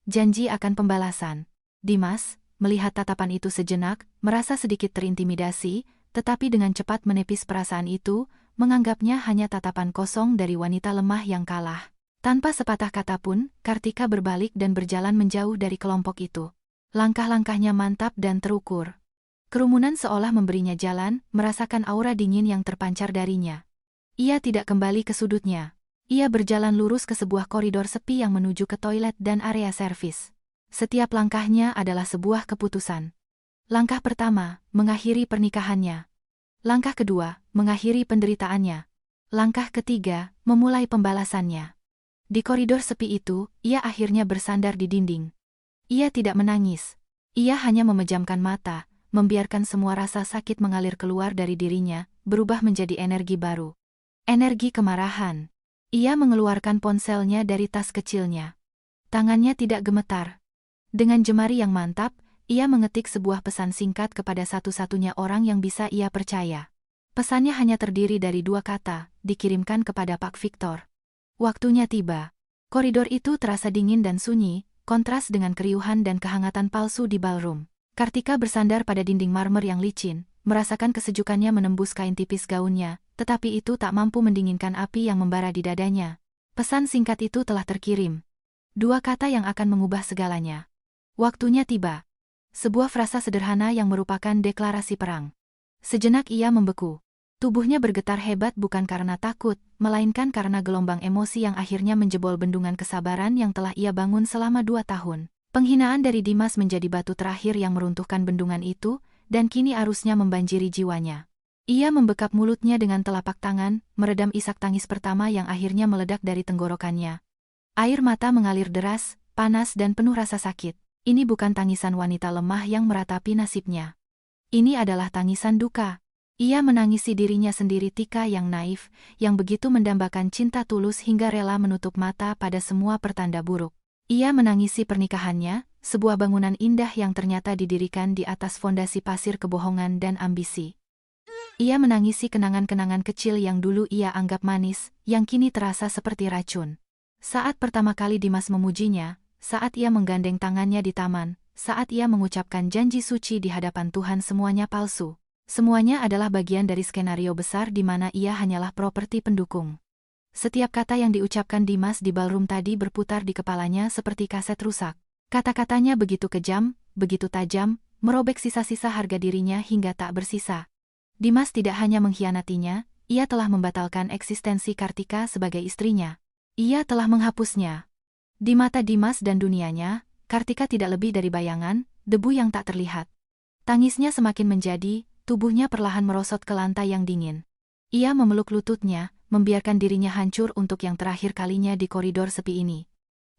Janji akan pembalasan. Dimas, melihat tatapan itu sejenak, merasa sedikit terintimidasi, tetapi dengan cepat menepis perasaan itu, menganggapnya hanya tatapan kosong dari wanita lemah yang kalah. Tanpa sepatah kata pun, Kartika berbalik dan berjalan menjauh dari kelompok itu. Langkah-langkahnya mantap dan terukur. Kerumunan seolah memberinya jalan, merasakan aura dingin yang terpancar darinya. Ia tidak kembali ke sudutnya. Ia berjalan lurus ke sebuah koridor sepi yang menuju ke toilet dan area servis. Setiap langkahnya adalah sebuah keputusan. Langkah pertama, mengakhiri pernikahannya. Langkah kedua, mengakhiri penderitaannya. Langkah ketiga, memulai pembalasannya. Di koridor sepi itu, ia akhirnya bersandar di dinding. Ia tidak menangis. Ia hanya memejamkan mata, membiarkan semua rasa sakit mengalir keluar dari dirinya, berubah menjadi energi baru. Energi kemarahan. Ia mengeluarkan ponselnya dari tas kecilnya. Tangannya tidak gemetar. Dengan jemari yang mantap, ia mengetik sebuah pesan singkat kepada satu-satunya orang yang bisa ia percaya. Pesannya hanya terdiri dari 2 kata, dikirimkan kepada Pak Victor. Waktunya tiba. Koridor itu terasa dingin dan sunyi, kontras dengan keriuhan dan kehangatan palsu di ballroom. Kartika bersandar pada dinding marmer yang licin, merasakan kesejukannya menembus kain tipis gaunnya, tetapi itu tak mampu mendinginkan api yang membara di dadanya. Pesan singkat itu telah terkirim. 2 kata yang akan mengubah segalanya. Waktunya tiba. Sebuah frasa sederhana yang merupakan deklarasi perang. Sejenak ia membeku. Tubuhnya bergetar hebat bukan karena takut, melainkan karena gelombang emosi yang akhirnya menjebol bendungan kesabaran yang telah ia bangun selama 2 tahun. Penghinaan dari Dimas menjadi batu terakhir yang meruntuhkan bendungan itu, dan kini arusnya membanjiri jiwanya. Ia membekap mulutnya dengan telapak tangan, meredam isak tangis pertama yang akhirnya meledak dari tenggorokannya. Air mata mengalir deras, panas dan penuh rasa sakit. Ini bukan tangisan wanita lemah yang meratapi nasibnya. Ini adalah tangisan duka. Ia menangisi dirinya sendiri, Tika yang naif, yang begitu mendambakan cinta tulus hingga rela menutup mata pada semua pertanda buruk. Ia menangisi pernikahannya, sebuah bangunan indah yang ternyata didirikan di atas fondasi pasir kebohongan dan ambisi. Ia menangisi kenangan-kenangan kecil yang dulu ia anggap manis, yang kini terasa seperti racun. Saat pertama kali Dimas memujinya, saat ia menggandeng tangannya di taman, saat ia mengucapkan janji suci di hadapan Tuhan, semuanya palsu. Semuanya adalah bagian dari skenario besar di mana ia hanyalah properti pendukung. Setiap kata yang diucapkan Dimas di ballroom tadi berputar di kepalanya seperti kaset rusak. Kata-katanya begitu kejam, begitu tajam, merobek sisa-sisa harga dirinya hingga tak bersisa. Dimas tidak hanya mengkhianatinya, ia telah membatalkan eksistensi Kartika sebagai istrinya. Ia telah menghapusnya. Di mata Dimas dan dunianya, Kartika tidak lebih dari bayangan, debu yang tak terlihat. Tangisnya semakin menjadi, tubuhnya perlahan merosot ke lantai yang dingin. Ia memeluk lututnya, membiarkan dirinya hancur untuk yang terakhir kalinya di koridor sepi ini.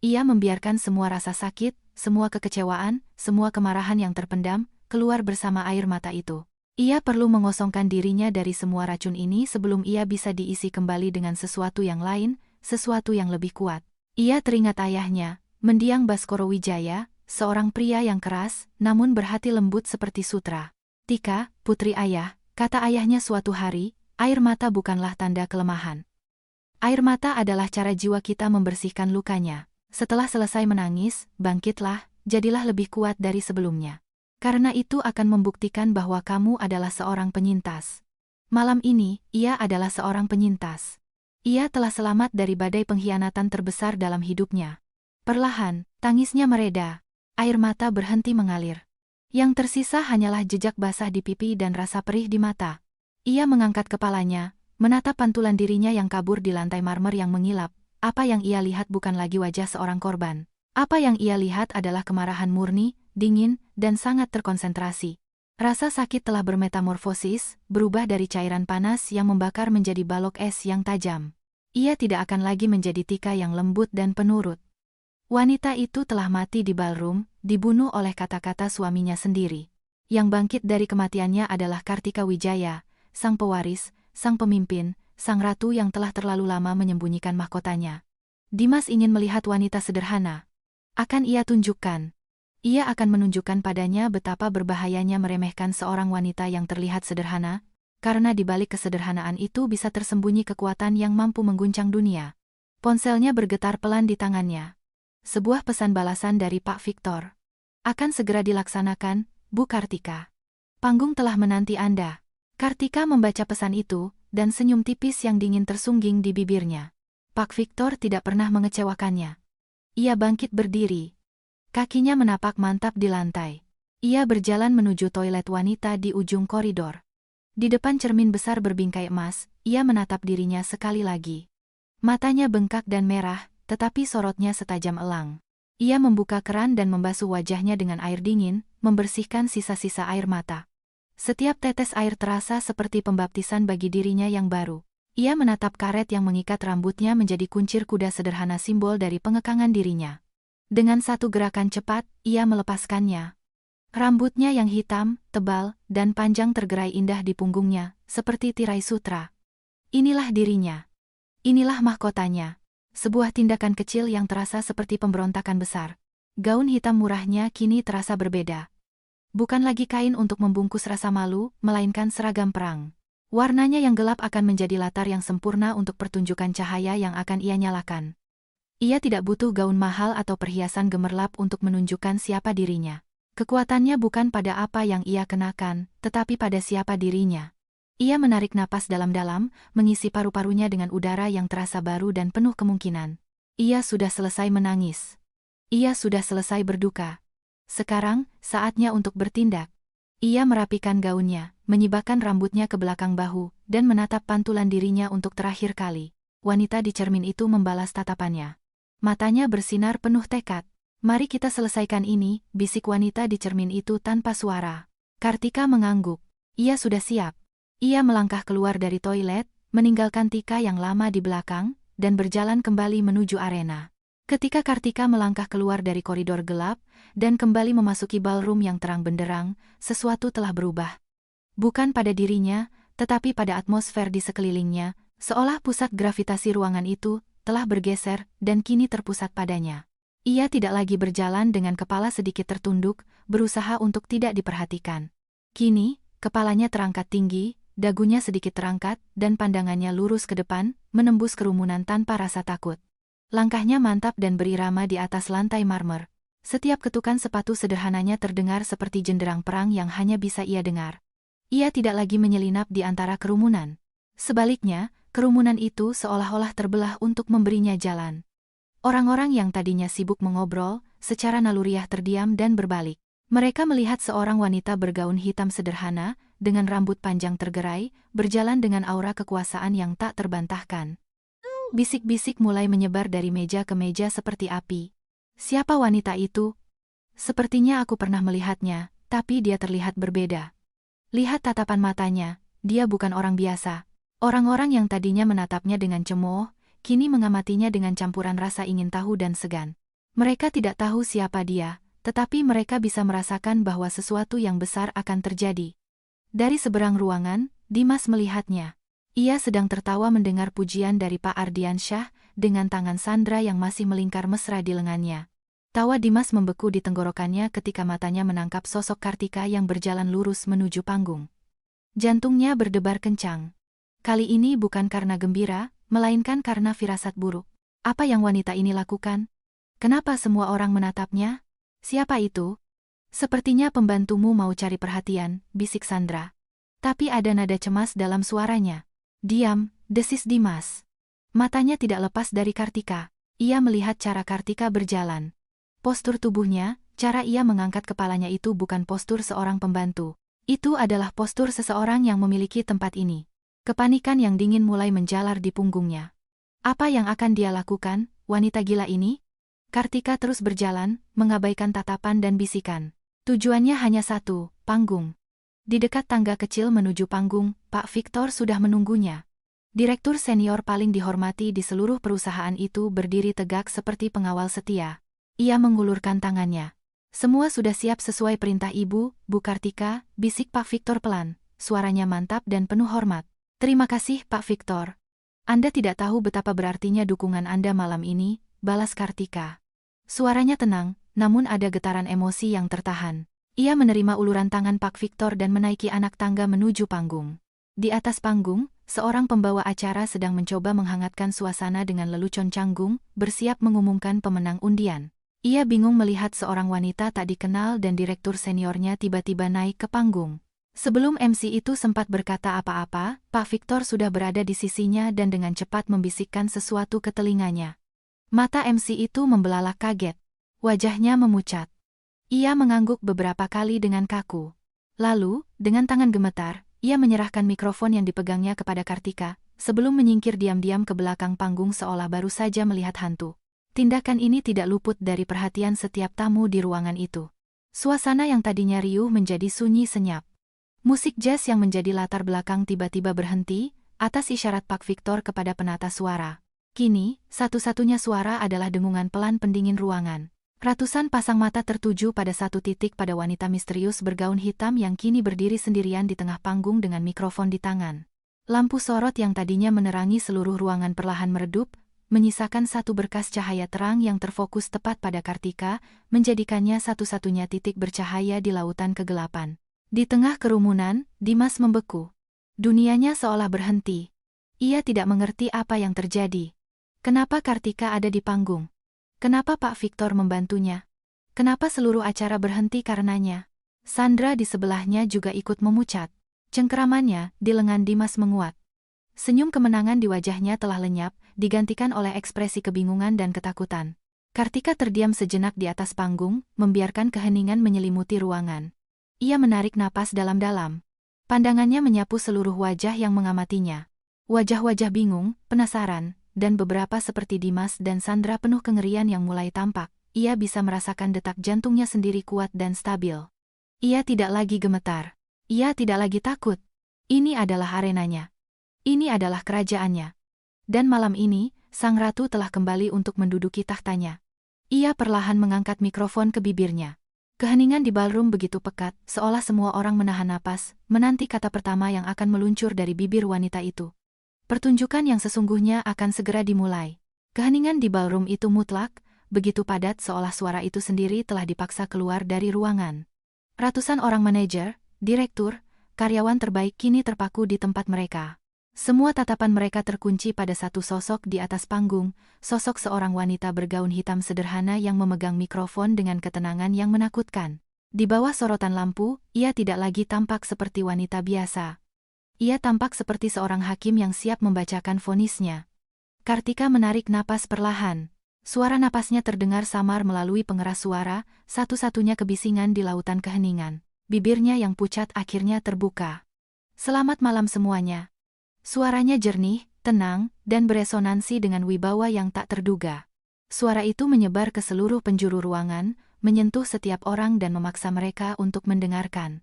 Ia membiarkan semua rasa sakit, semua kekecewaan, semua kemarahan yang terpendam, keluar bersama air mata itu. Ia perlu mengosongkan dirinya dari semua racun ini sebelum ia bisa diisi kembali dengan sesuatu yang lain, sesuatu yang lebih kuat. Ia teringat ayahnya, Mendiang Baskoro Wijaya, seorang pria yang keras, namun berhati lembut seperti sutra. Tika, putri ayah, kata ayahnya suatu hari, air mata bukanlah tanda kelemahan. Air mata adalah cara jiwa kita membersihkan lukanya. Setelah selesai menangis, bangkitlah, jadilah lebih kuat dari sebelumnya. Karena itu akan membuktikan bahwa kamu adalah seorang penyintas. Malam ini, ia adalah seorang penyintas. Ia telah selamat dari badai pengkhianatan terbesar dalam hidupnya. Perlahan, tangisnya mereda. Air mata berhenti mengalir. Yang tersisa hanyalah jejak basah di pipi dan rasa perih di mata. Ia mengangkat kepalanya, menatap pantulan dirinya yang kabur di lantai marmer yang mengilap. Apa yang ia lihat bukan lagi wajah seorang korban. Apa yang ia lihat adalah kemarahan murni, dingin, dan sangat terkonsentrasi. Rasa sakit telah bermetamorfosis, berubah dari cairan panas yang membakar menjadi balok es yang tajam. Ia tidak akan lagi menjadi Tika yang lembut dan penurut. Wanita itu telah mati di ballroom, dibunuh oleh kata-kata suaminya sendiri. Yang bangkit dari kematiannya adalah Kartika Wijaya, sang pewaris, sang pemimpin, sang ratu yang telah terlalu lama menyembunyikan mahkotanya. Dimas ingin melihat wanita sederhana. Akan ia tunjukkan. Ia akan menunjukkan padanya betapa berbahayanya meremehkan seorang wanita yang terlihat sederhana, karena di balik kesederhanaan itu bisa tersembunyi kekuatan yang mampu mengguncang dunia. Ponselnya bergetar pelan di tangannya. Sebuah pesan balasan dari Pak Victor. Akan segera dilaksanakan, Bu Kartika. Panggung telah menanti Anda. Kartika membaca pesan itu, dan senyum tipis yang dingin tersungging di bibirnya. Pak Victor tidak pernah mengecewakannya. Ia bangkit berdiri. Kakinya menapak mantap di lantai. Ia berjalan menuju toilet wanita di ujung koridor. Di depan cermin besar berbingkai emas, ia menatap dirinya sekali lagi. Matanya bengkak dan merah, tetapi sorotnya setajam elang. Ia membuka keran dan membasuh wajahnya dengan air dingin, membersihkan sisa-sisa air mata. Setiap tetes air terasa seperti pembaptisan bagi dirinya yang baru. Ia menatap karet yang mengikat rambutnya menjadi kuncir kuda sederhana, simbol dari pengekangan dirinya. Dengan satu gerakan cepat, ia melepaskannya. Rambutnya yang hitam, tebal, dan panjang tergerai indah di punggungnya, seperti tirai sutra. Inilah dirinya. Inilah mahkotanya. Sebuah tindakan kecil yang terasa seperti pemberontakan besar. Gaun hitam murahnya kini terasa berbeda. Bukan lagi kain untuk membungkus rasa malu, melainkan seragam perang. Warnanya yang gelap akan menjadi latar yang sempurna untuk pertunjukan cahaya yang akan ia nyalakan. Ia tidak butuh gaun mahal atau perhiasan gemerlap untuk menunjukkan siapa dirinya. Kekuatannya bukan pada apa yang ia kenakan, tetapi pada siapa dirinya. Ia menarik napas dalam-dalam, mengisi paru-parunya dengan udara yang terasa baru dan penuh kemungkinan. Ia sudah selesai menangis. Ia sudah selesai berduka. Sekarang, saatnya untuk bertindak. Ia merapikan gaunnya, menyibakkan rambutnya ke belakang bahu, dan menatap pantulan dirinya untuk terakhir kali. Wanita di cermin itu membalas tatapannya. Matanya bersinar penuh tekad. "Mari kita selesaikan ini," bisik wanita di cermin itu tanpa suara. Kartika mengangguk. Ia sudah siap. Ia melangkah keluar dari toilet, meninggalkan Tika yang lama di belakang, dan berjalan kembali menuju arena. Ketika Kartika melangkah keluar dari koridor gelap, dan kembali memasuki ballroom yang terang benderang, sesuatu telah berubah. Bukan pada dirinya, tetapi pada atmosfer di sekelilingnya, seolah pusat gravitasi ruangan itu telah bergeser dan kini terpusat padanya. Ia tidak lagi berjalan dengan kepala sedikit tertunduk, berusaha untuk tidak diperhatikan. Kini, kepalanya terangkat tinggi, dagunya sedikit terangkat, dan pandangannya lurus ke depan, menembus kerumunan tanpa rasa takut. Langkahnya mantap dan berirama di atas lantai marmer. Setiap ketukan sepatu sederhananya terdengar seperti jenderang perang yang hanya bisa ia dengar. Ia tidak lagi menyelinap di antara kerumunan. Sebaliknya, kerumunan itu seolah-olah terbelah untuk memberinya jalan. Orang-orang yang tadinya sibuk mengobrol, secara naluriah terdiam dan berbalik. Mereka melihat seorang wanita bergaun hitam sederhana, dengan rambut panjang tergerai, berjalan dengan aura kekuasaan yang tak terbantahkan. Bisik-bisik mulai menyebar dari meja ke meja seperti api. Siapa wanita itu? Sepertinya aku pernah melihatnya, tapi dia terlihat berbeda. Lihat tatapan matanya, dia bukan orang biasa. Orang-orang yang tadinya menatapnya dengan cemooh, kini mengamatinya dengan campuran rasa ingin tahu dan segan. Mereka tidak tahu siapa dia, tetapi mereka bisa merasakan bahwa sesuatu yang besar akan terjadi. Dari seberang ruangan, Dimas melihatnya. Ia sedang tertawa mendengar pujian dari Pak Ardiansyah, dengan tangan Sandra yang masih melingkar mesra di lengannya. Tawa Dimas membeku di tenggorokannya ketika matanya menangkap sosok Kartika yang berjalan lurus menuju panggung. Jantungnya berdebar kencang. Kali ini bukan karena gembira, melainkan karena firasat buruk. Apa yang wanita ini lakukan? Kenapa semua orang menatapnya? Siapa itu? Sepertinya pembantumu mau cari perhatian, bisik Sandra. Tapi ada nada cemas dalam suaranya. Diam, desis Dimas. Matanya tidak lepas dari Kartika. Ia melihat cara Kartika berjalan. Postur tubuhnya, cara ia mengangkat kepalanya itu bukan postur seorang pembantu. Itu adalah postur seseorang yang memiliki tempat ini. Kepanikan yang dingin mulai menjalar di punggungnya. Apa yang akan dia lakukan, wanita gila ini? Kartika terus berjalan, mengabaikan tatapan dan bisikan. Tujuannya hanya satu, panggung. Di dekat tangga kecil menuju panggung, Pak Victor sudah menunggunya. Direktur senior paling dihormati di seluruh perusahaan itu berdiri tegak seperti pengawal setia. Ia mengulurkan tangannya. Semua sudah siap sesuai perintah Ibu, Bu Kartika, bisik Pak Victor pelan. Suaranya mantap dan penuh hormat. Terima kasih, Pak Victor. Anda tidak tahu betapa berartinya dukungan Anda malam ini, balas Kartika. Suaranya tenang, namun ada getaran emosi yang tertahan. Ia menerima uluran tangan Pak Victor dan menaiki anak tangga menuju panggung. Di atas panggung, seorang pembawa acara sedang mencoba menghangatkan suasana dengan lelucon canggung, bersiap mengumumkan pemenang undian. Ia bingung melihat seorang wanita tak dikenal dan direktur seniornya tiba-tiba naik ke panggung. Sebelum MC itu sempat berkata apa-apa, Pak Victor sudah berada di sisinya dan dengan cepat membisikkan sesuatu ke telinganya. Mata MC itu membelalak kaget. Wajahnya memucat. Ia mengangguk beberapa kali dengan kaku. Lalu, dengan tangan gemetar, ia menyerahkan mikrofon yang dipegangnya kepada Kartika, sebelum menyingkir diam-diam ke belakang panggung seolah baru saja melihat hantu. Tindakan ini tidak luput dari perhatian setiap tamu di ruangan itu. Suasana yang tadinya riuh menjadi sunyi senyap. Musik jazz yang menjadi latar belakang tiba-tiba berhenti, atas isyarat Pak Victor kepada penata suara. Kini, satu-satunya suara adalah dengungan pelan pendingin ruangan. Ratusan pasang mata tertuju pada satu titik pada wanita misterius bergaun hitam yang kini berdiri sendirian di tengah panggung dengan mikrofon di tangan. Lampu sorot yang tadinya menerangi seluruh ruangan perlahan meredup, menyisakan satu berkas cahaya terang yang terfokus tepat pada Kartika, menjadikannya satu-satunya titik bercahaya di lautan kegelapan. Di tengah kerumunan, Dimas membeku. Dunianya seolah berhenti. Ia tidak mengerti apa yang terjadi. Kenapa Kartika ada di panggung? Kenapa Pak Victor membantunya? Kenapa seluruh acara berhenti karenanya? Sandra di sebelahnya juga ikut memucat. Cengkeramannya di lengan Dimas menguat. Senyum kemenangan di wajahnya telah lenyap, digantikan oleh ekspresi kebingungan dan ketakutan. Kartika terdiam sejenak di atas panggung, membiarkan keheningan menyelimuti ruangan. Ia menarik napas dalam-dalam. Pandangannya menyapu seluruh wajah yang mengamatinya. Wajah-wajah bingung, penasaran, dan beberapa seperti Dimas dan Sandra penuh kengerian yang mulai tampak. Ia bisa merasakan detak jantungnya sendiri kuat dan stabil. Ia tidak lagi gemetar. Ia tidak lagi takut. Ini adalah arenanya. Ini adalah kerajaannya. Dan malam ini, sang ratu telah kembali untuk menduduki tahtanya. Ia perlahan mengangkat mikrofon ke bibirnya. Keheningan di ballroom begitu pekat, seolah semua orang menahan napas, menanti kata pertama yang akan meluncur dari bibir wanita itu. Pertunjukan yang sesungguhnya akan segera dimulai. Keheningan di ballroom itu mutlak, begitu padat seolah suara itu sendiri telah dipaksa keluar dari ruangan. Ratusan orang manajer, direktur, karyawan terbaik kini terpaku di tempat mereka. Semua tatapan mereka terkunci pada satu sosok di atas panggung, sosok seorang wanita bergaun hitam sederhana yang memegang mikrofon dengan ketenangan yang menakutkan. Di bawah sorotan lampu, ia tidak lagi tampak seperti wanita biasa. Ia tampak seperti seorang hakim yang siap membacakan vonisnya. Kartika menarik napas perlahan. Suara napasnya terdengar samar melalui pengeras suara, satu-satunya kebisingan di lautan keheningan. Bibirnya yang pucat akhirnya terbuka. Selamat malam semuanya. Suaranya jernih, tenang, dan beresonansi dengan wibawa yang tak terduga. Suara itu menyebar ke seluruh penjuru ruangan, menyentuh setiap orang dan memaksa mereka untuk mendengarkan.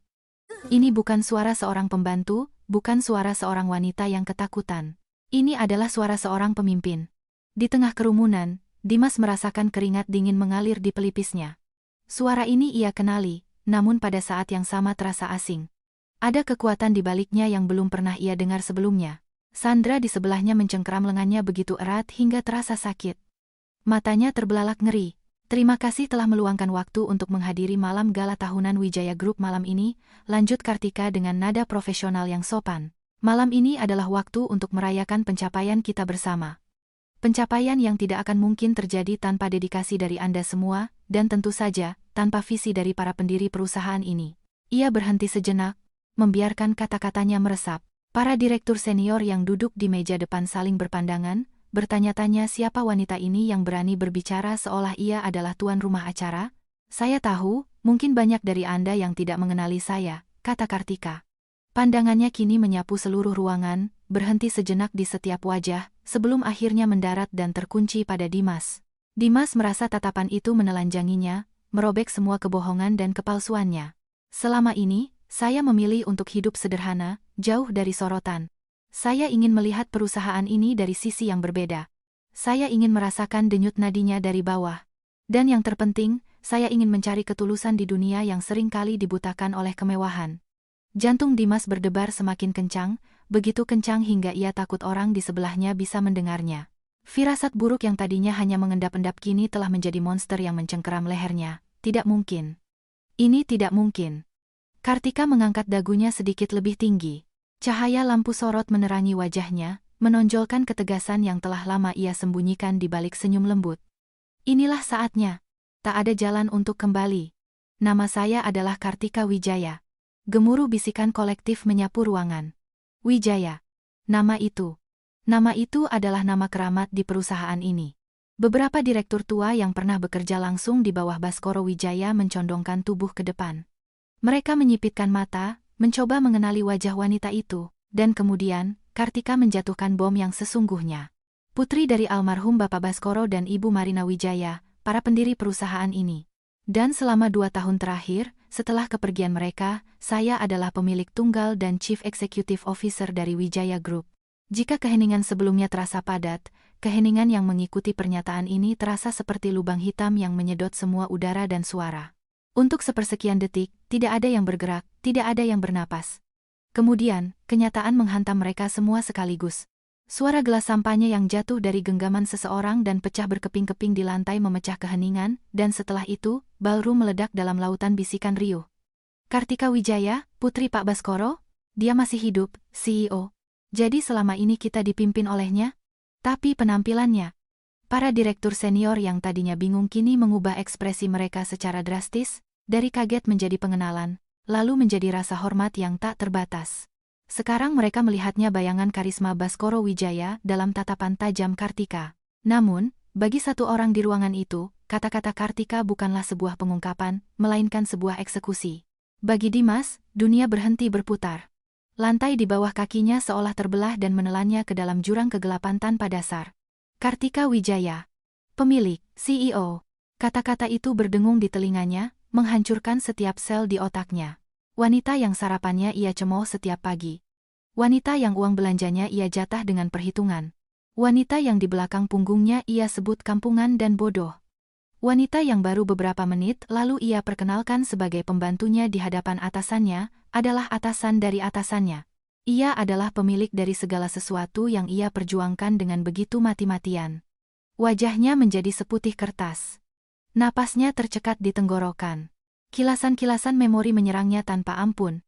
Ini bukan suara seorang pembantu, bukan suara seorang wanita yang ketakutan. Ini adalah suara seorang pemimpin. Di tengah kerumunan, Dimas merasakan keringat dingin mengalir di pelipisnya. Suara ini ia kenali, namun pada saat yang sama terasa asing. Ada kekuatan di baliknya yang belum pernah ia dengar sebelumnya. Sandra di sebelahnya mencengkeram lengannya begitu erat hingga terasa sakit. Matanya terbelalak ngeri. Terima kasih telah meluangkan waktu untuk menghadiri malam gala tahunan Wijaya Group malam ini, lanjut Kartika dengan nada profesional yang sopan. Malam ini adalah waktu untuk merayakan pencapaian kita bersama. Pencapaian yang tidak akan mungkin terjadi tanpa dedikasi dari Anda semua, dan tentu saja, tanpa visi dari para pendiri perusahaan ini. Ia berhenti sejenak, membiarkan kata-katanya meresap. Para direktur senior yang duduk di meja depan saling berpandangan, bertanya-tanya siapa wanita ini yang berani berbicara seolah ia adalah tuan rumah acara. Saya tahu, mungkin banyak dari Anda yang tidak mengenali saya, kata Kartika. Pandangannya kini menyapu seluruh ruangan, berhenti sejenak di setiap wajah, sebelum akhirnya mendarat dan terkunci pada Dimas. Dimas merasa tatapan itu menelanjanginya, merobek semua kebohongan dan kepalsuannya. Selama ini, saya memilih untuk hidup sederhana, jauh dari sorotan. Saya ingin melihat perusahaan ini dari sisi yang berbeda. Saya ingin merasakan denyut nadinya dari bawah. Dan yang terpenting, saya ingin mencari ketulusan di dunia yang sering kali dibutakan oleh kemewahan. Jantung Dimas berdebar semakin kencang, begitu kencang hingga ia takut orang di sebelahnya bisa mendengarnya. Firasat buruk yang tadinya hanya mengendap-endap kini telah menjadi monster yang mencengkeram lehernya. Tidak mungkin. Ini tidak mungkin. Kartika mengangkat dagunya sedikit lebih tinggi. Cahaya lampu sorot menerangi wajahnya, menonjolkan ketegasan yang telah lama ia sembunyikan di balik senyum lembut. Inilah saatnya. Tak ada jalan untuk kembali. Nama saya adalah Kartika Wijaya. Gemuruh bisikan kolektif menyapu ruangan. Wijaya. Nama itu adalah nama keramat di perusahaan ini. Beberapa direktur tua yang pernah bekerja langsung di bawah Baskoro Wijaya mencondongkan tubuh ke depan. Mereka menyipitkan mata, mencoba mengenali wajah wanita itu, dan kemudian, Kartika menjatuhkan bom yang sesungguhnya. Putri dari almarhum Bapak Baskoro dan Ibu Marina Wijaya, para pendiri perusahaan ini. Dan selama 2 tahun terakhir, setelah kepergian mereka, saya adalah pemilik tunggal dan Chief Executive Officer dari Wijaya Group. Jika keheningan sebelumnya terasa padat, keheningan yang mengikuti pernyataan ini terasa seperti lubang hitam yang menyedot semua udara dan suara. Untuk sepersekian detik, tidak ada yang bergerak, tidak ada yang bernapas. Kemudian, kenyataan menghantam mereka semua sekaligus. Suara gelas sampahnya yang jatuh dari genggaman seseorang dan pecah berkeping-keping di lantai memecah keheningan, dan setelah itu, ballroom meledak dalam lautan bisikan riuh. Kartika Wijaya, putri Pak Baskoro? Dia masih hidup, CEO. Jadi selama ini kita dipimpin olehnya? Tapi penampilannya. Para direktur senior yang tadinya bingung kini mengubah ekspresi mereka secara drastis, dari kaget menjadi pengenalan, lalu menjadi rasa hormat yang tak terbatas. Sekarang mereka melihatnya bayangan karisma Baskoro Wijaya dalam tatapan tajam Kartika. Namun, bagi satu orang di ruangan itu, kata-kata Kartika bukanlah sebuah pengungkapan, melainkan sebuah eksekusi. Bagi Dimas, dunia berhenti berputar. Lantai di bawah kakinya seolah terbelah dan menelannya ke dalam jurang kegelapan tanpa dasar. Kartika Wijaya. Pemilik, CEO. Kata-kata itu berdengung di telinganya, menghancurkan setiap sel di otaknya. Wanita yang sarapannya ia cemooh setiap pagi. Wanita yang uang belanjanya ia jatah dengan perhitungan. Wanita yang di belakang punggungnya ia sebut kampungan dan bodoh. Wanita yang baru beberapa menit lalu ia perkenalkan sebagai pembantunya di hadapan atasannya, adalah atasan dari atasannya. Ia adalah pemilik dari segala sesuatu yang ia perjuangkan dengan begitu mati-matian. Wajahnya menjadi seputih kertas. Napasnya tercekat di tenggorokan. Kilasan-kilasan memori menyerangnya tanpa ampun.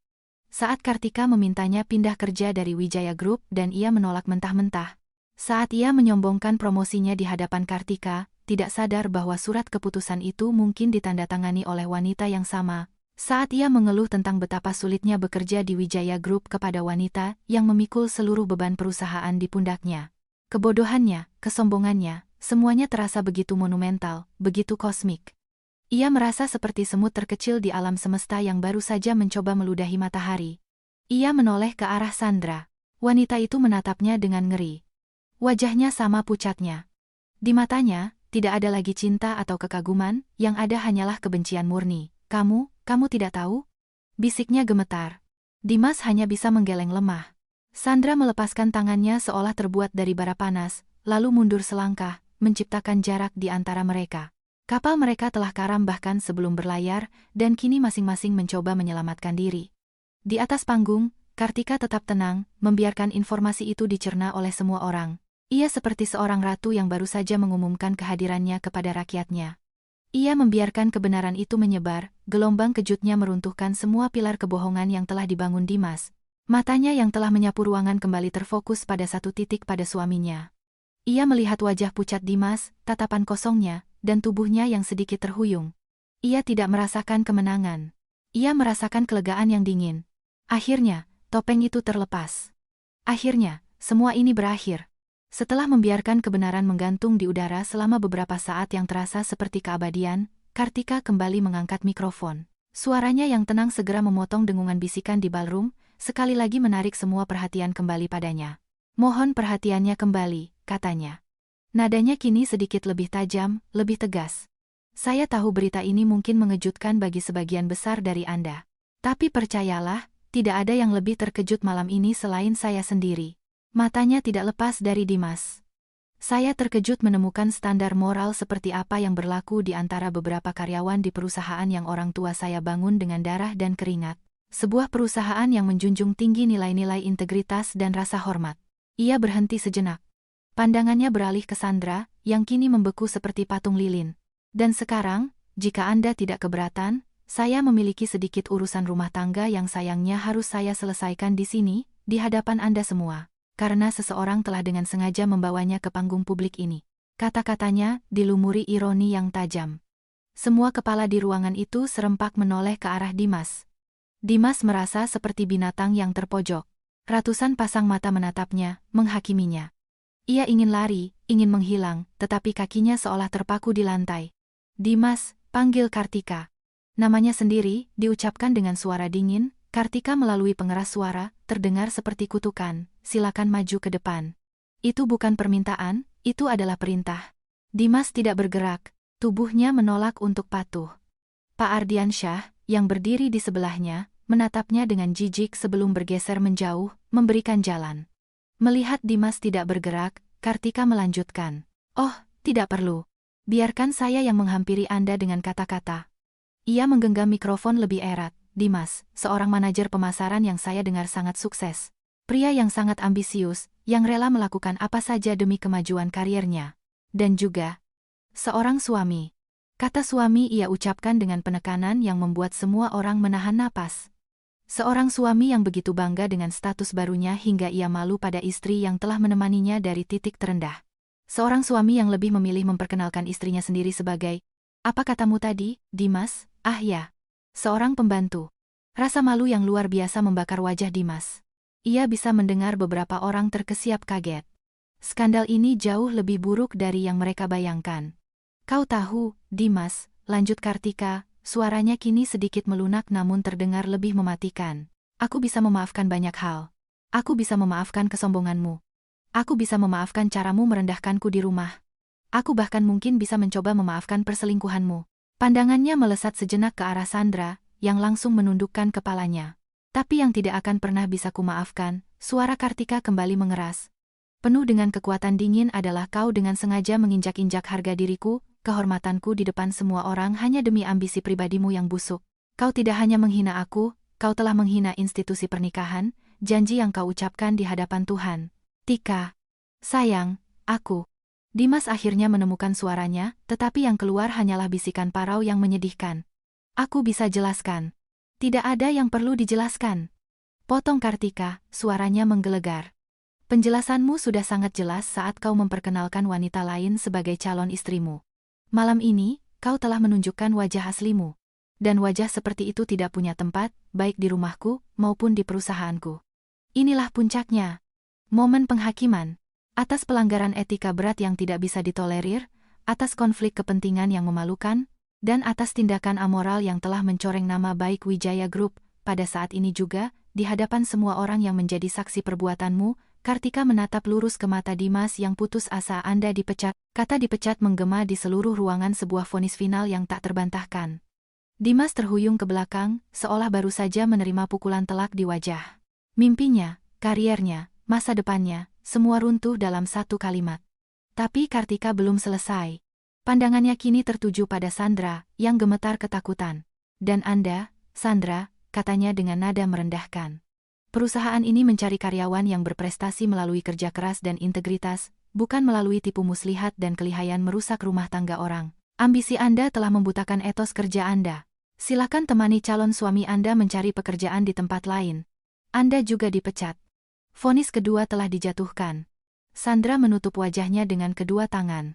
Saat Kartika memintanya pindah kerja dari Wijaya Group dan ia menolak mentah-mentah. Saat ia menyombongkan promosinya di hadapan Kartika, tidak sadar bahwa surat keputusan itu mungkin ditandatangani oleh wanita yang sama. Saat ia mengeluh tentang betapa sulitnya bekerja di Wijaya Group kepada wanita yang memikul seluruh beban perusahaan di pundaknya. Kebodohannya, kesombongannya, semuanya terasa begitu monumental, begitu kosmik. Ia merasa seperti semut terkecil di alam semesta yang baru saja mencoba meludahi matahari. Ia menoleh ke arah Sandra. Wanita itu menatapnya dengan ngeri. Wajahnya sama pucatnya. Di matanya, tidak ada lagi cinta atau kekaguman, yang ada hanyalah kebencian murni. Kamu tidak tahu? Bisiknya gemetar. Dimas hanya bisa menggeleng lemah. Sandra melepaskan tangannya seolah terbuat dari bara panas, lalu mundur selangkah, menciptakan jarak di antara mereka. Kapal mereka telah karam bahkan sebelum berlayar, dan kini masing-masing mencoba menyelamatkan diri. Di atas panggung, Kartika tetap tenang, membiarkan informasi itu dicerna oleh semua orang. Ia seperti seorang ratu yang baru saja mengumumkan kehadirannya kepada rakyatnya. Ia membiarkan kebenaran itu menyebar, gelombang kejutnya meruntuhkan semua pilar kebohongan yang telah dibangun Dimas. Matanya yang telah menyapu ruangan kembali terfokus pada satu titik pada suaminya. Ia melihat wajah pucat Dimas, tatapan kosongnya, dan tubuhnya yang sedikit terhuyung. Ia tidak merasakan kemenangan. Ia merasakan kelegaan yang dingin. Akhirnya, topeng itu terlepas. Akhirnya, semua ini berakhir. Setelah membiarkan kebenaran menggantung di udara selama beberapa saat yang terasa seperti keabadian, Kartika kembali mengangkat mikrofon. Suaranya yang tenang segera memotong dengungan bisikan di ballroom, sekali lagi menarik semua perhatian kembali padanya. Mohon perhatiannya kembali, katanya. Nadanya kini sedikit lebih tajam, lebih tegas. Saya tahu berita ini mungkin mengejutkan bagi sebagian besar dari Anda. Tapi percayalah, tidak ada yang lebih terkejut malam ini selain saya sendiri. Matanya tidak lepas dari Dimas. Saya terkejut menemukan standar moral seperti apa yang berlaku di antara beberapa karyawan di perusahaan yang orang tua saya bangun dengan darah dan keringat. Sebuah perusahaan yang menjunjung tinggi nilai-nilai integritas dan rasa hormat. Ia berhenti sejenak. Pandangannya beralih ke Sandra, yang kini membeku seperti patung lilin. Dan sekarang, jika Anda tidak keberatan, saya memiliki sedikit urusan rumah tangga yang sayangnya harus saya selesaikan di sini, di hadapan Anda semua. Karena seseorang telah dengan sengaja membawanya ke panggung publik ini. Kata-katanya dilumuri ironi yang tajam. Semua kepala di ruangan itu serempak menoleh ke arah Dimas. Dimas merasa seperti binatang yang terpojok. Ratusan pasang mata menatapnya, menghakiminya. Ia ingin lari, ingin menghilang, tetapi kakinya seolah terpaku di lantai. Dimas, panggil Kartika. Namanya sendiri, diucapkan dengan suara dingin. Kartika melalui pengeras suara, terdengar seperti kutukan, silakan maju ke depan. Itu bukan permintaan, itu adalah perintah. Dimas tidak bergerak, tubuhnya menolak untuk patuh. Pak Ardiansyah, yang berdiri di sebelahnya, menatapnya dengan jijik sebelum bergeser menjauh, memberikan jalan. Melihat Dimas tidak bergerak, Kartika melanjutkan. Oh, tidak perlu. Biarkan saya yang menghampiri Anda dengan kata-kata. Ia menggenggam mikrofon lebih erat. Dimas, seorang manajer pemasaran yang saya dengar sangat sukses. Pria yang sangat ambisius, yang rela melakukan apa saja demi kemajuan karirnya. Dan juga, seorang suami. Kata suami ia ucapkan dengan penekanan yang membuat semua orang menahan napas. Seorang suami yang begitu bangga dengan status barunya hingga ia malu pada istri yang telah menemaninya dari titik terendah. Seorang suami yang lebih memilih memperkenalkan istrinya sendiri sebagai, apa katamu tadi, Dimas? Ah ya, seorang pembantu. Rasa malu yang luar biasa membakar wajah Dimas. Ia bisa mendengar beberapa orang terkesiap kaget. Skandal ini jauh lebih buruk dari yang mereka bayangkan. Kau tahu, Dimas, lanjut Kartika. Suaranya kini sedikit melunak namun terdengar lebih mematikan. Aku bisa memaafkan banyak hal. Aku bisa memaafkan kesombonganmu. Aku bisa memaafkan caramu merendahkanku di rumah. Aku bahkan mungkin bisa mencoba memaafkan perselingkuhanmu. Pandangannya melesat sejenak ke arah Sandra, yang langsung menundukkan kepalanya. Tapi yang tidak akan pernah bisa kumaafkan, suara Kartika kembali mengeras. Penuh dengan kekuatan dingin adalah kau dengan sengaja menginjak-injak harga diriku, kehormatanku di depan semua orang hanya demi ambisi pribadimu yang busuk. Kau tidak hanya menghina aku, kau telah menghina institusi pernikahan, janji yang kau ucapkan di hadapan Tuhan. Tika. Sayang, aku. Dimas akhirnya menemukan suaranya, tetapi yang keluar hanyalah bisikan parau yang menyedihkan. Aku bisa jelaskan. Tidak ada yang perlu dijelaskan. Potong Kartika, suaranya menggelegar. Penjelasanmu sudah sangat jelas saat kau memperkenalkan wanita lain sebagai calon istrimu. Malam ini, kau telah menunjukkan wajah aslimu. Dan wajah seperti itu tidak punya tempat, baik di rumahku, maupun di perusahaanku. Inilah puncaknya. Momen penghakiman. Atas pelanggaran etika berat yang tidak bisa ditolerir, atas konflik kepentingan yang memalukan, dan atas tindakan amoral yang telah mencoreng nama baik Wijaya Group, pada saat ini juga, di hadapan semua orang yang menjadi saksi perbuatanmu, Kartika menatap lurus ke mata Dimas yang putus asa. Anda dipecat. Kata dipecat menggema di seluruh ruangan sebuah vonis final yang tak terbantahkan. Dimas terhuyung ke belakang, seolah baru saja menerima pukulan telak di wajah. Mimpinya, kariernya, masa depannya, semua runtuh dalam satu kalimat. Tapi Kartika belum selesai. Pandangannya kini tertuju pada Sandra, yang gemetar ketakutan. Dan Anda, Sandra, katanya dengan nada merendahkan. Perusahaan ini mencari karyawan yang berprestasi melalui kerja keras dan integritas, bukan melalui tipu muslihat dan kelihayan merusak rumah tangga orang. Ambisi Anda telah membutakan etos kerja Anda. Silakan temani calon suami Anda mencari pekerjaan di tempat lain. Anda juga dipecat. Vonis kedua telah dijatuhkan. Sandra menutup wajahnya dengan kedua tangan.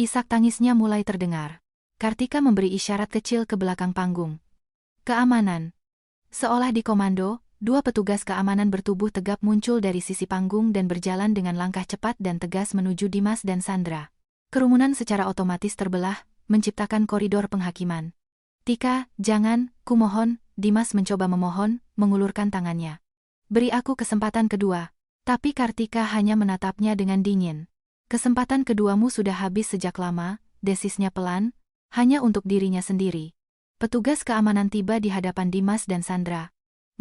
Isak tangisnya mulai terdengar. Kartika memberi isyarat kecil ke belakang panggung. Keamanan. Seolah dikomando, dua petugas keamanan bertubuh tegap muncul dari sisi panggung dan berjalan dengan langkah cepat dan tegas menuju Dimas dan Sandra. Kerumunan secara otomatis terbelah, menciptakan koridor penghakiman. Tika, jangan, kumohon, Dimas mencoba memohon, mengulurkan tangannya. Beri aku kesempatan kedua. Tapi Kartika hanya menatapnya dengan dingin. Kesempatan keduamu sudah habis sejak lama, desisnya pelan, hanya untuk dirinya sendiri. Petugas keamanan tiba di hadapan Dimas dan Sandra.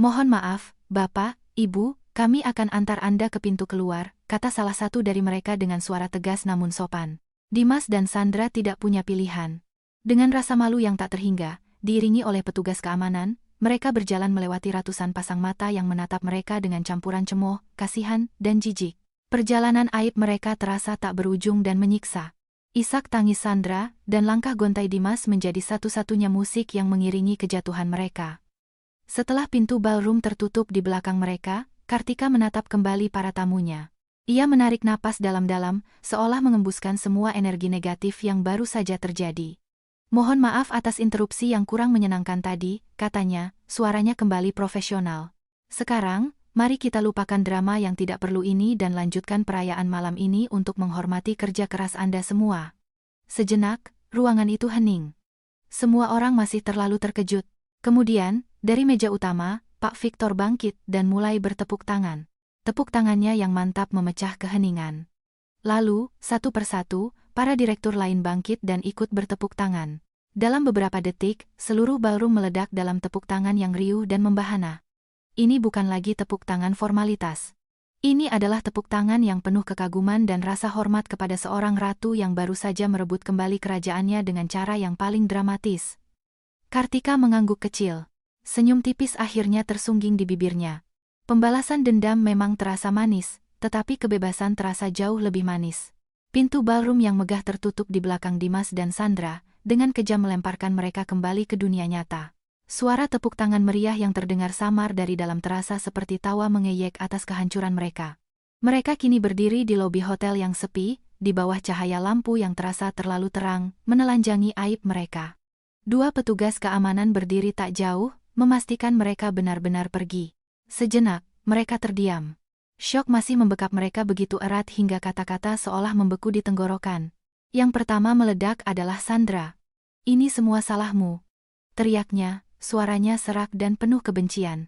Mohon maaf, Bapak, Ibu, kami akan antar Anda ke pintu keluar, kata salah satu dari mereka dengan suara tegas namun sopan. Dimas dan Sandra tidak punya pilihan. Dengan rasa malu yang tak terhingga, diiringi oleh petugas keamanan, mereka berjalan melewati ratusan pasang mata yang menatap mereka dengan campuran cemooh, kasihan, dan jijik. Perjalanan aib mereka terasa tak berujung dan menyiksa. Isak tangis Sandra dan langkah gontai Dimas menjadi satu-satunya musik yang mengiringi kejatuhan mereka. Setelah pintu ballroom tertutup di belakang mereka, Kartika menatap kembali para tamunya. Ia menarik napas dalam-dalam, seolah mengembuskan semua energi negatif yang baru saja terjadi. Mohon maaf atas interupsi yang kurang menyenangkan tadi, katanya, suaranya kembali profesional. Sekarang, Mari kita lupakan drama yang tidak perlu ini dan lanjutkan perayaan malam ini untuk menghormati kerja keras Anda semua. Sejenak, ruangan itu hening. Semua orang masih terlalu terkejut. Kemudian, dari meja utama, Pak Victor bangkit dan mulai bertepuk tangan. Tepuk tangannya yang mantap memecah keheningan. Lalu, satu persatu, para direktur lain bangkit dan ikut bertepuk tangan. Dalam beberapa detik, seluruh ballroom meledak dalam tepuk tangan yang riuh dan membahana. Ini bukan lagi tepuk tangan formalitas. Ini adalah tepuk tangan yang penuh kekaguman dan rasa hormat kepada seorang ratu yang baru saja merebut kembali kerajaannya dengan cara yang paling dramatis. Kartika mengangguk kecil. Senyum tipis akhirnya tersungging di bibirnya. Pembalasan dendam memang terasa manis, tetapi kebebasan terasa jauh lebih manis. Pintu ballroom yang megah tertutup di belakang Dimas dan Sandra, dengan kejam melemparkan mereka kembali ke dunia nyata. Suara tepuk tangan meriah yang terdengar samar dari dalam terasa seperti tawa mengeyek atas kehancuran mereka. Mereka kini berdiri di lobi hotel yang sepi, di bawah cahaya lampu yang terasa terlalu terang, menelanjangi aib mereka. Dua petugas keamanan berdiri tak jauh, memastikan mereka benar-benar pergi. Sejenak, mereka terdiam. Syok masih membekap mereka begitu erat hingga kata-kata seolah membeku di tenggorokan. Yang pertama meledak adalah Sandra. "Ini semua salahmu," teriaknya. Suaranya serak dan penuh kebencian.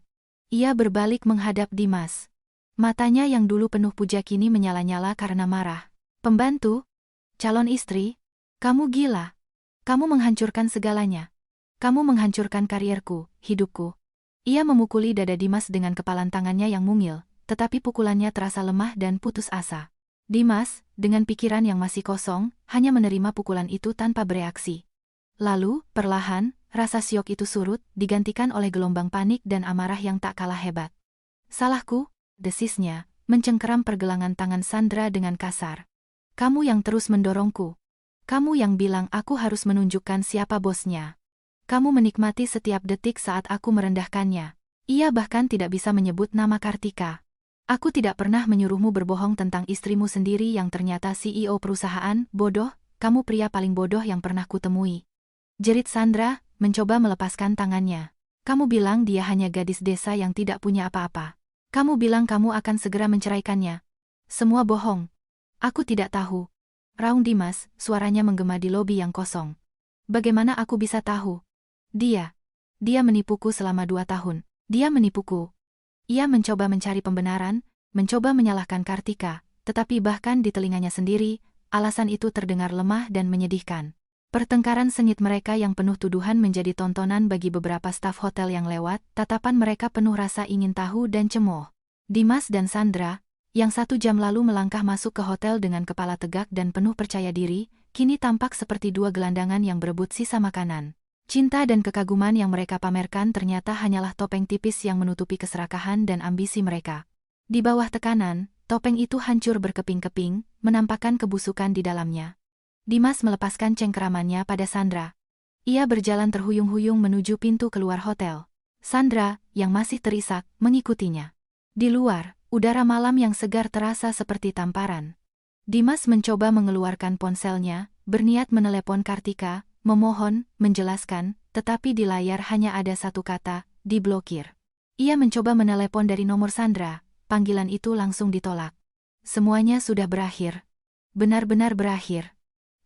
Ia berbalik menghadap Dimas. Matanya yang dulu penuh puja kini menyala-nyala karena marah. "Pembantu? Calon istri? Kamu gila. Kamu menghancurkan segalanya. Kamu menghancurkan karierku, hidupku." Ia memukuli dada Dimas dengan kepalan tangannya yang mungil, tetapi pukulannya terasa lemah dan putus asa. Dimas, dengan pikiran yang masih kosong, hanya menerima pukulan itu tanpa bereaksi. Lalu, perlahan, rasa syok itu surut, digantikan oleh gelombang panik dan amarah yang tak kalah hebat. "Salahku?" desisnya, mencengkeram pergelangan tangan Sandra dengan kasar. "Kamu yang terus mendorongku. Kamu yang bilang aku harus menunjukkan siapa bosnya. Kamu menikmati setiap detik saat aku merendahkannya." Ia bahkan tidak bisa menyebut nama Kartika. "Aku tidak pernah menyuruhmu berbohong tentang istrimu sendiri yang ternyata CEO perusahaan, bodoh, kamu pria paling bodoh yang pernah kutemui," jerit Sandra, mencoba melepaskan tangannya. "Kamu bilang dia hanya gadis desa yang tidak punya apa-apa. Kamu bilang kamu akan segera menceraikannya. Semua bohong. Aku tidak tahu." Raung Dimas, suaranya menggema di lobi yang kosong. "Bagaimana aku bisa tahu? Dia menipuku selama 2 tahun. Dia menipuku." Ia mencoba mencari pembenaran, mencoba menyalahkan Kartika, tetapi bahkan di telinganya sendiri, alasan itu terdengar lemah dan menyedihkan. Pertengkaran sengit mereka yang penuh tuduhan menjadi tontonan bagi beberapa staf hotel yang lewat, tatapan mereka penuh rasa ingin tahu dan cemoh. Dimas dan Sandra, yang 1 jam lalu melangkah masuk ke hotel dengan kepala tegak dan penuh percaya diri, kini tampak seperti 2 gelandangan yang berebut sisa makanan. Cinta dan kekaguman yang mereka pamerkan ternyata hanyalah topeng tipis yang menutupi keserakahan dan ambisi mereka. Di bawah tekanan, topeng itu hancur berkeping-keping, menampakkan kebusukan di dalamnya. Dimas melepaskan cengkeramannya pada Sandra. Ia berjalan terhuyung-huyung menuju pintu keluar hotel. Sandra, yang masih terisak, mengikutinya. Di luar, udara malam yang segar terasa seperti tamparan. Dimas mencoba mengeluarkan ponselnya, berniat menelepon Kartika, memohon, menjelaskan, tetapi di layar hanya ada satu kata, diblokir. Ia mencoba menelepon dari nomor Sandra, panggilan itu langsung ditolak. Semuanya sudah berakhir. Benar-benar berakhir.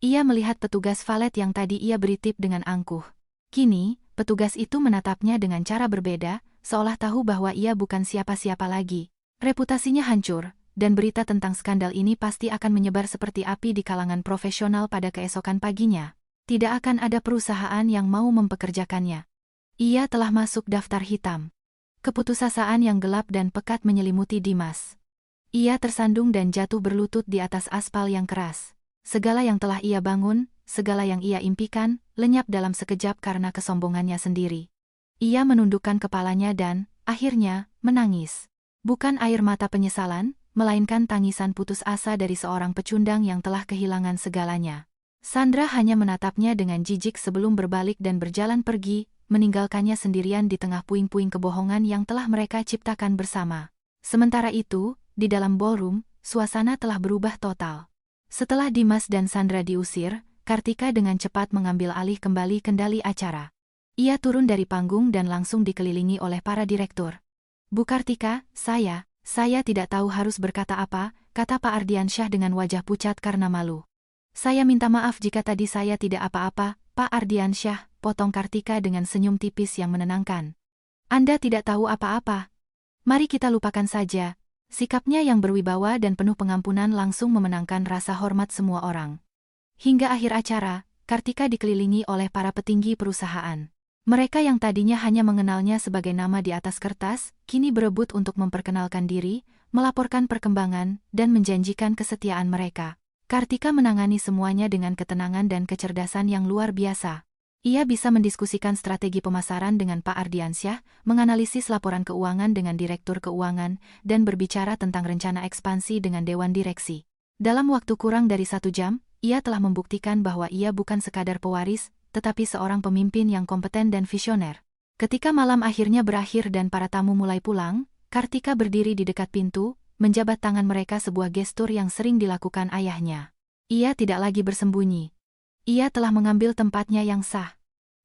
Ia melihat petugas valet yang tadi ia beri tip dengan angkuh. Kini, petugas itu menatapnya dengan cara berbeda, seolah tahu bahwa ia bukan siapa-siapa lagi. Reputasinya hancur, dan berita tentang skandal ini pasti akan menyebar seperti api di kalangan profesional pada keesokan paginya. Tidak akan ada perusahaan yang mau mempekerjakannya. Ia telah masuk daftar hitam. Keputusasaan yang gelap dan pekat menyelimuti Dimas. Ia tersandung dan jatuh berlutut di atas aspal yang keras. Segala yang telah ia bangun, segala yang ia impikan, lenyap dalam sekejap karena kesombongannya sendiri. Ia menundukkan kepalanya dan, akhirnya, menangis. Bukan air mata penyesalan, melainkan tangisan putus asa dari seorang pecundang yang telah kehilangan segalanya. Sandra hanya menatapnya dengan jijik sebelum berbalik dan berjalan pergi, meninggalkannya sendirian di tengah puing-puing kebohongan yang telah mereka ciptakan bersama. Sementara itu, di dalam ballroom, suasana telah berubah total. Setelah Dimas dan Sandra diusir, Kartika dengan cepat mengambil alih kembali kendali acara. Ia turun dari panggung dan langsung dikelilingi oleh para direktur. Bu Kartika, saya tidak tahu harus berkata apa, kata Pak Ardiansyah dengan wajah pucat karena malu. Saya minta maaf jika tadi saya tidak apa-apa, Pak Ardiansyah, potong Kartika dengan senyum tipis yang menenangkan. Anda tidak tahu apa-apa. Mari kita lupakan saja. Sikapnya yang berwibawa dan penuh pengampunan langsung memenangkan rasa hormat semua orang. Hingga akhir acara, Kartika dikelilingi oleh para petinggi perusahaan. Mereka yang tadinya hanya mengenalnya sebagai nama di atas kertas, kini berebut untuk memperkenalkan diri, melaporkan perkembangan, dan menjanjikan kesetiaan mereka. Kartika menangani semuanya dengan ketenangan dan kecerdasan yang luar biasa. Ia bisa mendiskusikan strategi pemasaran dengan Pak Ardiansyah, menganalisis laporan keuangan dengan Direktur Keuangan, dan berbicara tentang rencana ekspansi dengan Dewan Direksi. Dalam waktu kurang dari 1 jam, ia telah membuktikan bahwa ia bukan sekadar pewaris, tetapi seorang pemimpin yang kompeten dan visioner. Ketika malam akhirnya berakhir dan para tamu mulai pulang, Kartika berdiri di dekat pintu, menjabat tangan mereka sebuah gestur yang sering dilakukan ayahnya. Ia tidak lagi bersembunyi. Ia telah mengambil tempatnya yang sah.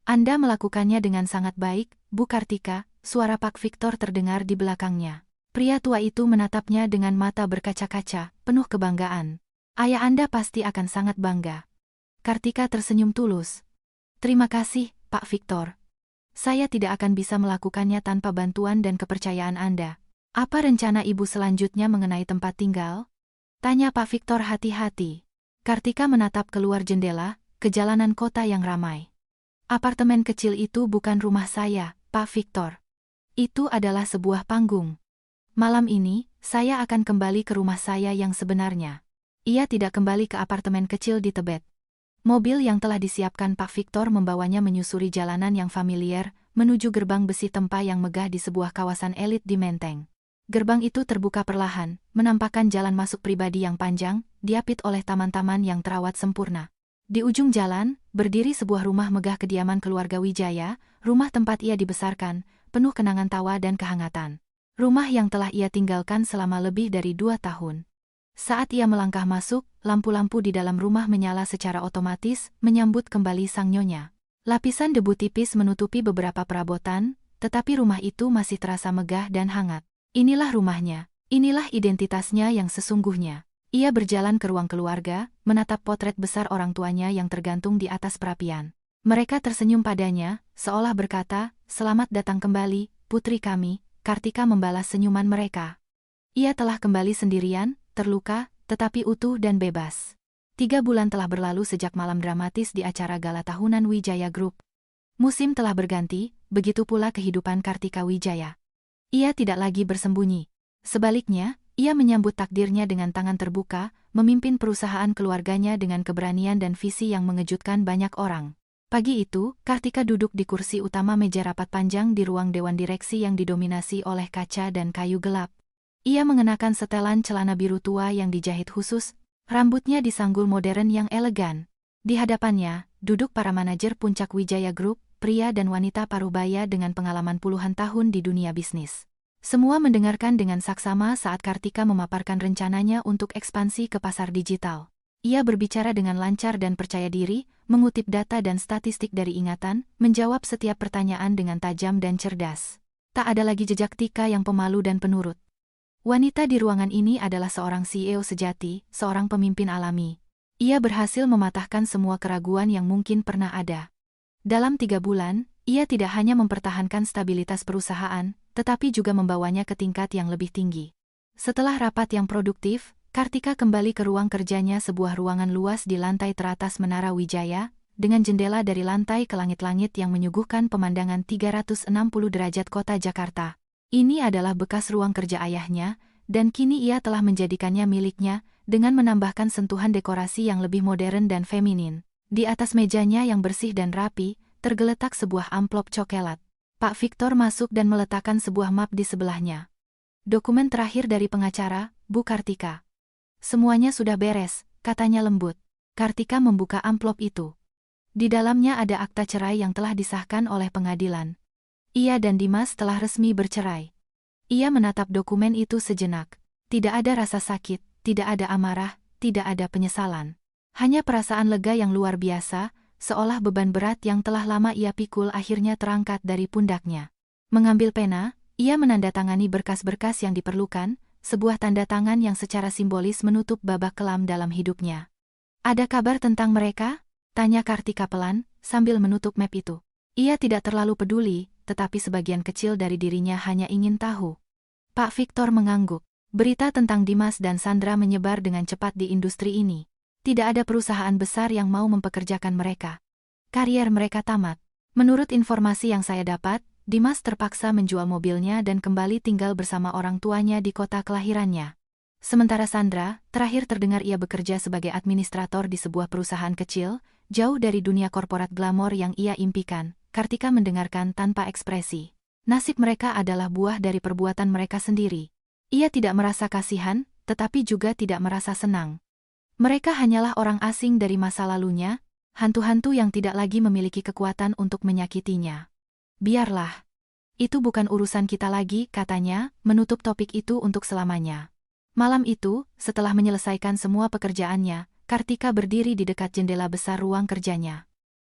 Anda melakukannya dengan sangat baik, Bu Kartika, suara Pak Victor terdengar di belakangnya. Pria tua itu menatapnya dengan mata berkaca-kaca, penuh kebanggaan. Ayah Anda pasti akan sangat bangga. Kartika tersenyum tulus. Terima kasih, Pak Victor. Saya tidak akan bisa melakukannya tanpa bantuan dan kepercayaan Anda. Apa rencana Ibu selanjutnya mengenai tempat tinggal? Tanya Pak Victor hati-hati. Kartika menatap keluar jendela, ke jalanan kota yang ramai. Apartemen kecil itu bukan rumah saya, Pak Victor. Itu adalah sebuah panggung. Malam ini, saya akan kembali ke rumah saya yang sebenarnya. Ia tidak kembali ke apartemen kecil di Tebet. Mobil yang telah disiapkan Pak Victor membawanya menyusuri jalanan yang familiar, menuju gerbang besi tempa yang megah di sebuah kawasan elit di Menteng. Gerbang itu terbuka perlahan, menampakkan jalan masuk pribadi yang panjang, diapit oleh taman-taman yang terawat sempurna. Di ujung jalan, berdiri sebuah rumah megah kediaman keluarga Wijaya, rumah tempat ia dibesarkan, penuh kenangan tawa dan kehangatan. Rumah yang telah ia tinggalkan selama lebih dari 2 tahun. Saat ia melangkah masuk, lampu-lampu di dalam rumah menyala secara otomatis, menyambut kembali sang nyonya. Lapisan debu tipis menutupi beberapa perabotan, tetapi rumah itu masih terasa megah dan hangat. Inilah rumahnya, inilah identitasnya yang sesungguhnya. Ia berjalan ke ruang keluarga, menatap potret besar orang tuanya yang tergantung di atas perapian. Mereka tersenyum padanya, seolah berkata, "Selamat datang kembali, putri kami." Kartika membalas senyuman mereka. Ia telah kembali sendirian, terluka, tetapi utuh dan bebas. 3 bulan telah berlalu sejak malam dramatis di acara gala tahunan Wijaya Group. Musim telah berganti, begitu pula kehidupan Kartika Wijaya. Ia tidak lagi bersembunyi. Sebaliknya, ia menyambut takdirnya dengan tangan terbuka, memimpin perusahaan keluarganya dengan keberanian dan visi yang mengejutkan banyak orang. Pagi itu, Kartika duduk di kursi utama meja rapat panjang di ruang dewan direksi yang didominasi oleh kaca dan kayu gelap. Ia mengenakan setelan celana biru tua yang dijahit khusus, rambutnya disanggul modern yang elegan. Di hadapannya, duduk para manajer puncak Wijaya Group, pria dan wanita parubaya dengan pengalaman puluhan tahun di dunia bisnis. Semua mendengarkan dengan saksama saat Kartika memaparkan rencananya untuk ekspansi ke pasar digital. Ia berbicara dengan lancar dan percaya diri, mengutip data dan statistik dari ingatan, menjawab setiap pertanyaan dengan tajam dan cerdas. Tak ada lagi jejak Tika yang pemalu dan penurut. Wanita di ruangan ini adalah seorang CEO sejati, seorang pemimpin alami. Ia berhasil mematahkan semua keraguan yang mungkin pernah ada. Dalam 3 bulan, ia tidak hanya mempertahankan stabilitas perusahaan, tetapi juga membawanya ke tingkat yang lebih tinggi. Setelah rapat yang produktif, Kartika kembali ke ruang kerjanya, sebuah ruangan luas di lantai teratas Menara Wijaya, dengan jendela dari lantai ke langit-langit yang menyuguhkan pemandangan 360 derajat kota Jakarta. Ini adalah bekas ruang kerja ayahnya, dan kini ia telah menjadikannya miliknya, dengan menambahkan sentuhan dekorasi yang lebih modern dan feminin. Di atas mejanya yang bersih dan rapi, tergeletak sebuah amplop coklat. Pak Victor masuk dan meletakkan sebuah map di sebelahnya. Dokumen terakhir dari pengacara, Bu Kartika. Semuanya sudah beres, katanya lembut. Kartika membuka amplop itu. Di dalamnya ada akta cerai yang telah disahkan oleh pengadilan. Ia dan Dimas telah resmi bercerai. Ia menatap dokumen itu sejenak. Tidak ada rasa sakit, tidak ada amarah, tidak ada penyesalan. Hanya perasaan lega yang luar biasa, seolah beban berat yang telah lama ia pikul akhirnya terangkat dari pundaknya. Mengambil pena, Ia menandatangani berkas-berkas yang diperlukan, sebuah tanda tangan yang secara simbolis menutup babak kelam dalam hidupnya. Ada kabar tentang mereka? Tanya Kartika pelan, sambil menutup map itu. Ia tidak terlalu peduli, tetapi sebagian kecil dari dirinya hanya ingin tahu. Pak Victor mengangguk. Berita tentang Dimas dan Sandra menyebar dengan cepat di industri ini. Tidak ada perusahaan besar yang mau mempekerjakan mereka. Karier mereka tamat. Menurut informasi yang saya dapat, Dimas terpaksa menjual mobilnya dan kembali tinggal bersama orang tuanya di kota kelahirannya. Sementara Sandra, terakhir terdengar ia bekerja sebagai administrator di sebuah perusahaan kecil, jauh dari dunia korporat glamor yang ia impikan. Kartika mendengarkan tanpa ekspresi. Nasib mereka adalah buah dari perbuatan mereka sendiri. Ia tidak merasa kasihan, tetapi juga tidak merasa senang. Mereka hanyalah orang asing dari masa lalunya, hantu-hantu yang tidak lagi memiliki kekuatan untuk menyakitinya. Biarlah. Itu bukan urusan kita lagi, katanya, menutup topik itu untuk selamanya. Malam itu, setelah menyelesaikan semua pekerjaannya, Kartika berdiri di dekat jendela besar ruang kerjanya.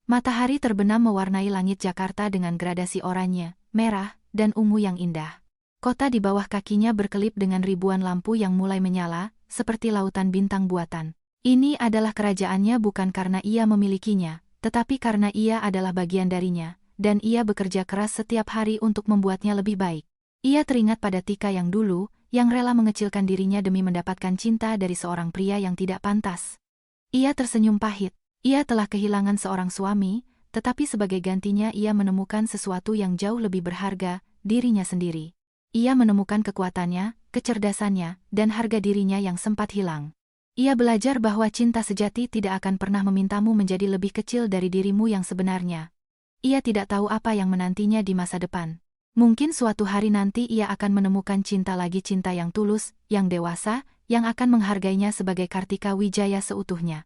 Matahari terbenam mewarnai langit Jakarta dengan gradasi oranye, merah, dan ungu yang indah. Kota di bawah kakinya berkelip dengan ribuan lampu yang mulai menyala, seperti lautan bintang buatan. Ini adalah kerajaannya bukan karena ia memilikinya, tetapi karena ia adalah bagian darinya, dan ia bekerja keras setiap hari untuk membuatnya lebih baik. Ia teringat pada Tika yang dulu, yang rela mengecilkan dirinya demi mendapatkan cinta dari seorang pria yang tidak pantas. Ia tersenyum pahit. Ia telah kehilangan seorang suami, tetapi sebagai gantinya ia menemukan sesuatu yang jauh lebih berharga, dirinya sendiri. Ia menemukan kekuatannya, kecerdasannya, dan harga dirinya yang sempat hilang. Ia belajar bahwa cinta sejati tidak akan pernah memintamu menjadi lebih kecil dari dirimu yang sebenarnya. Ia tidak tahu apa yang menantinya di masa depan. Mungkin suatu hari nanti ia akan menemukan cinta lagi, cinta yang tulus, yang dewasa, yang akan menghargainya sebagai Kartika Wijaya seutuhnya.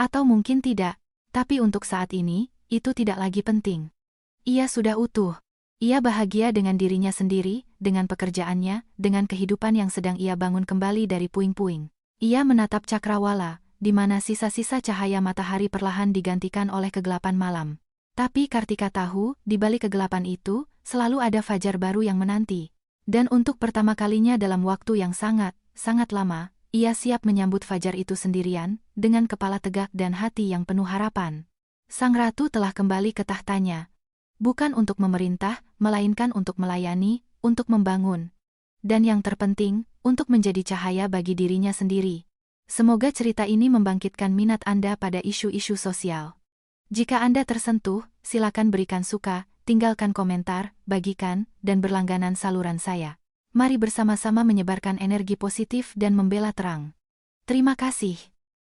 Atau mungkin tidak, tapi untuk saat ini, itu tidak lagi penting. Ia sudah utuh. Ia bahagia dengan dirinya sendiri, dengan pekerjaannya, dengan kehidupan yang sedang ia bangun kembali dari puing-puing. Ia menatap cakrawala, di mana sisa-sisa cahaya matahari perlahan digantikan oleh kegelapan malam. Tapi Kartika tahu, di balik kegelapan itu, selalu ada fajar baru yang menanti. Dan untuk pertama kalinya dalam waktu yang sangat, sangat lama, ia siap menyambut fajar itu sendirian, dengan kepala tegak dan hati yang penuh harapan. Sang ratu telah kembali ke tahtanya. Bukan untuk memerintah, melainkan untuk melayani, untuk membangun. Dan yang terpenting, untuk menjadi cahaya bagi dirinya sendiri. Semoga cerita ini membangkitkan minat Anda pada isu-isu sosial. Jika Anda tersentuh, silakan berikan suka, tinggalkan komentar, bagikan, dan berlangganan saluran saya. Mari bersama-sama menyebarkan energi positif dan membela terang. Terima kasih.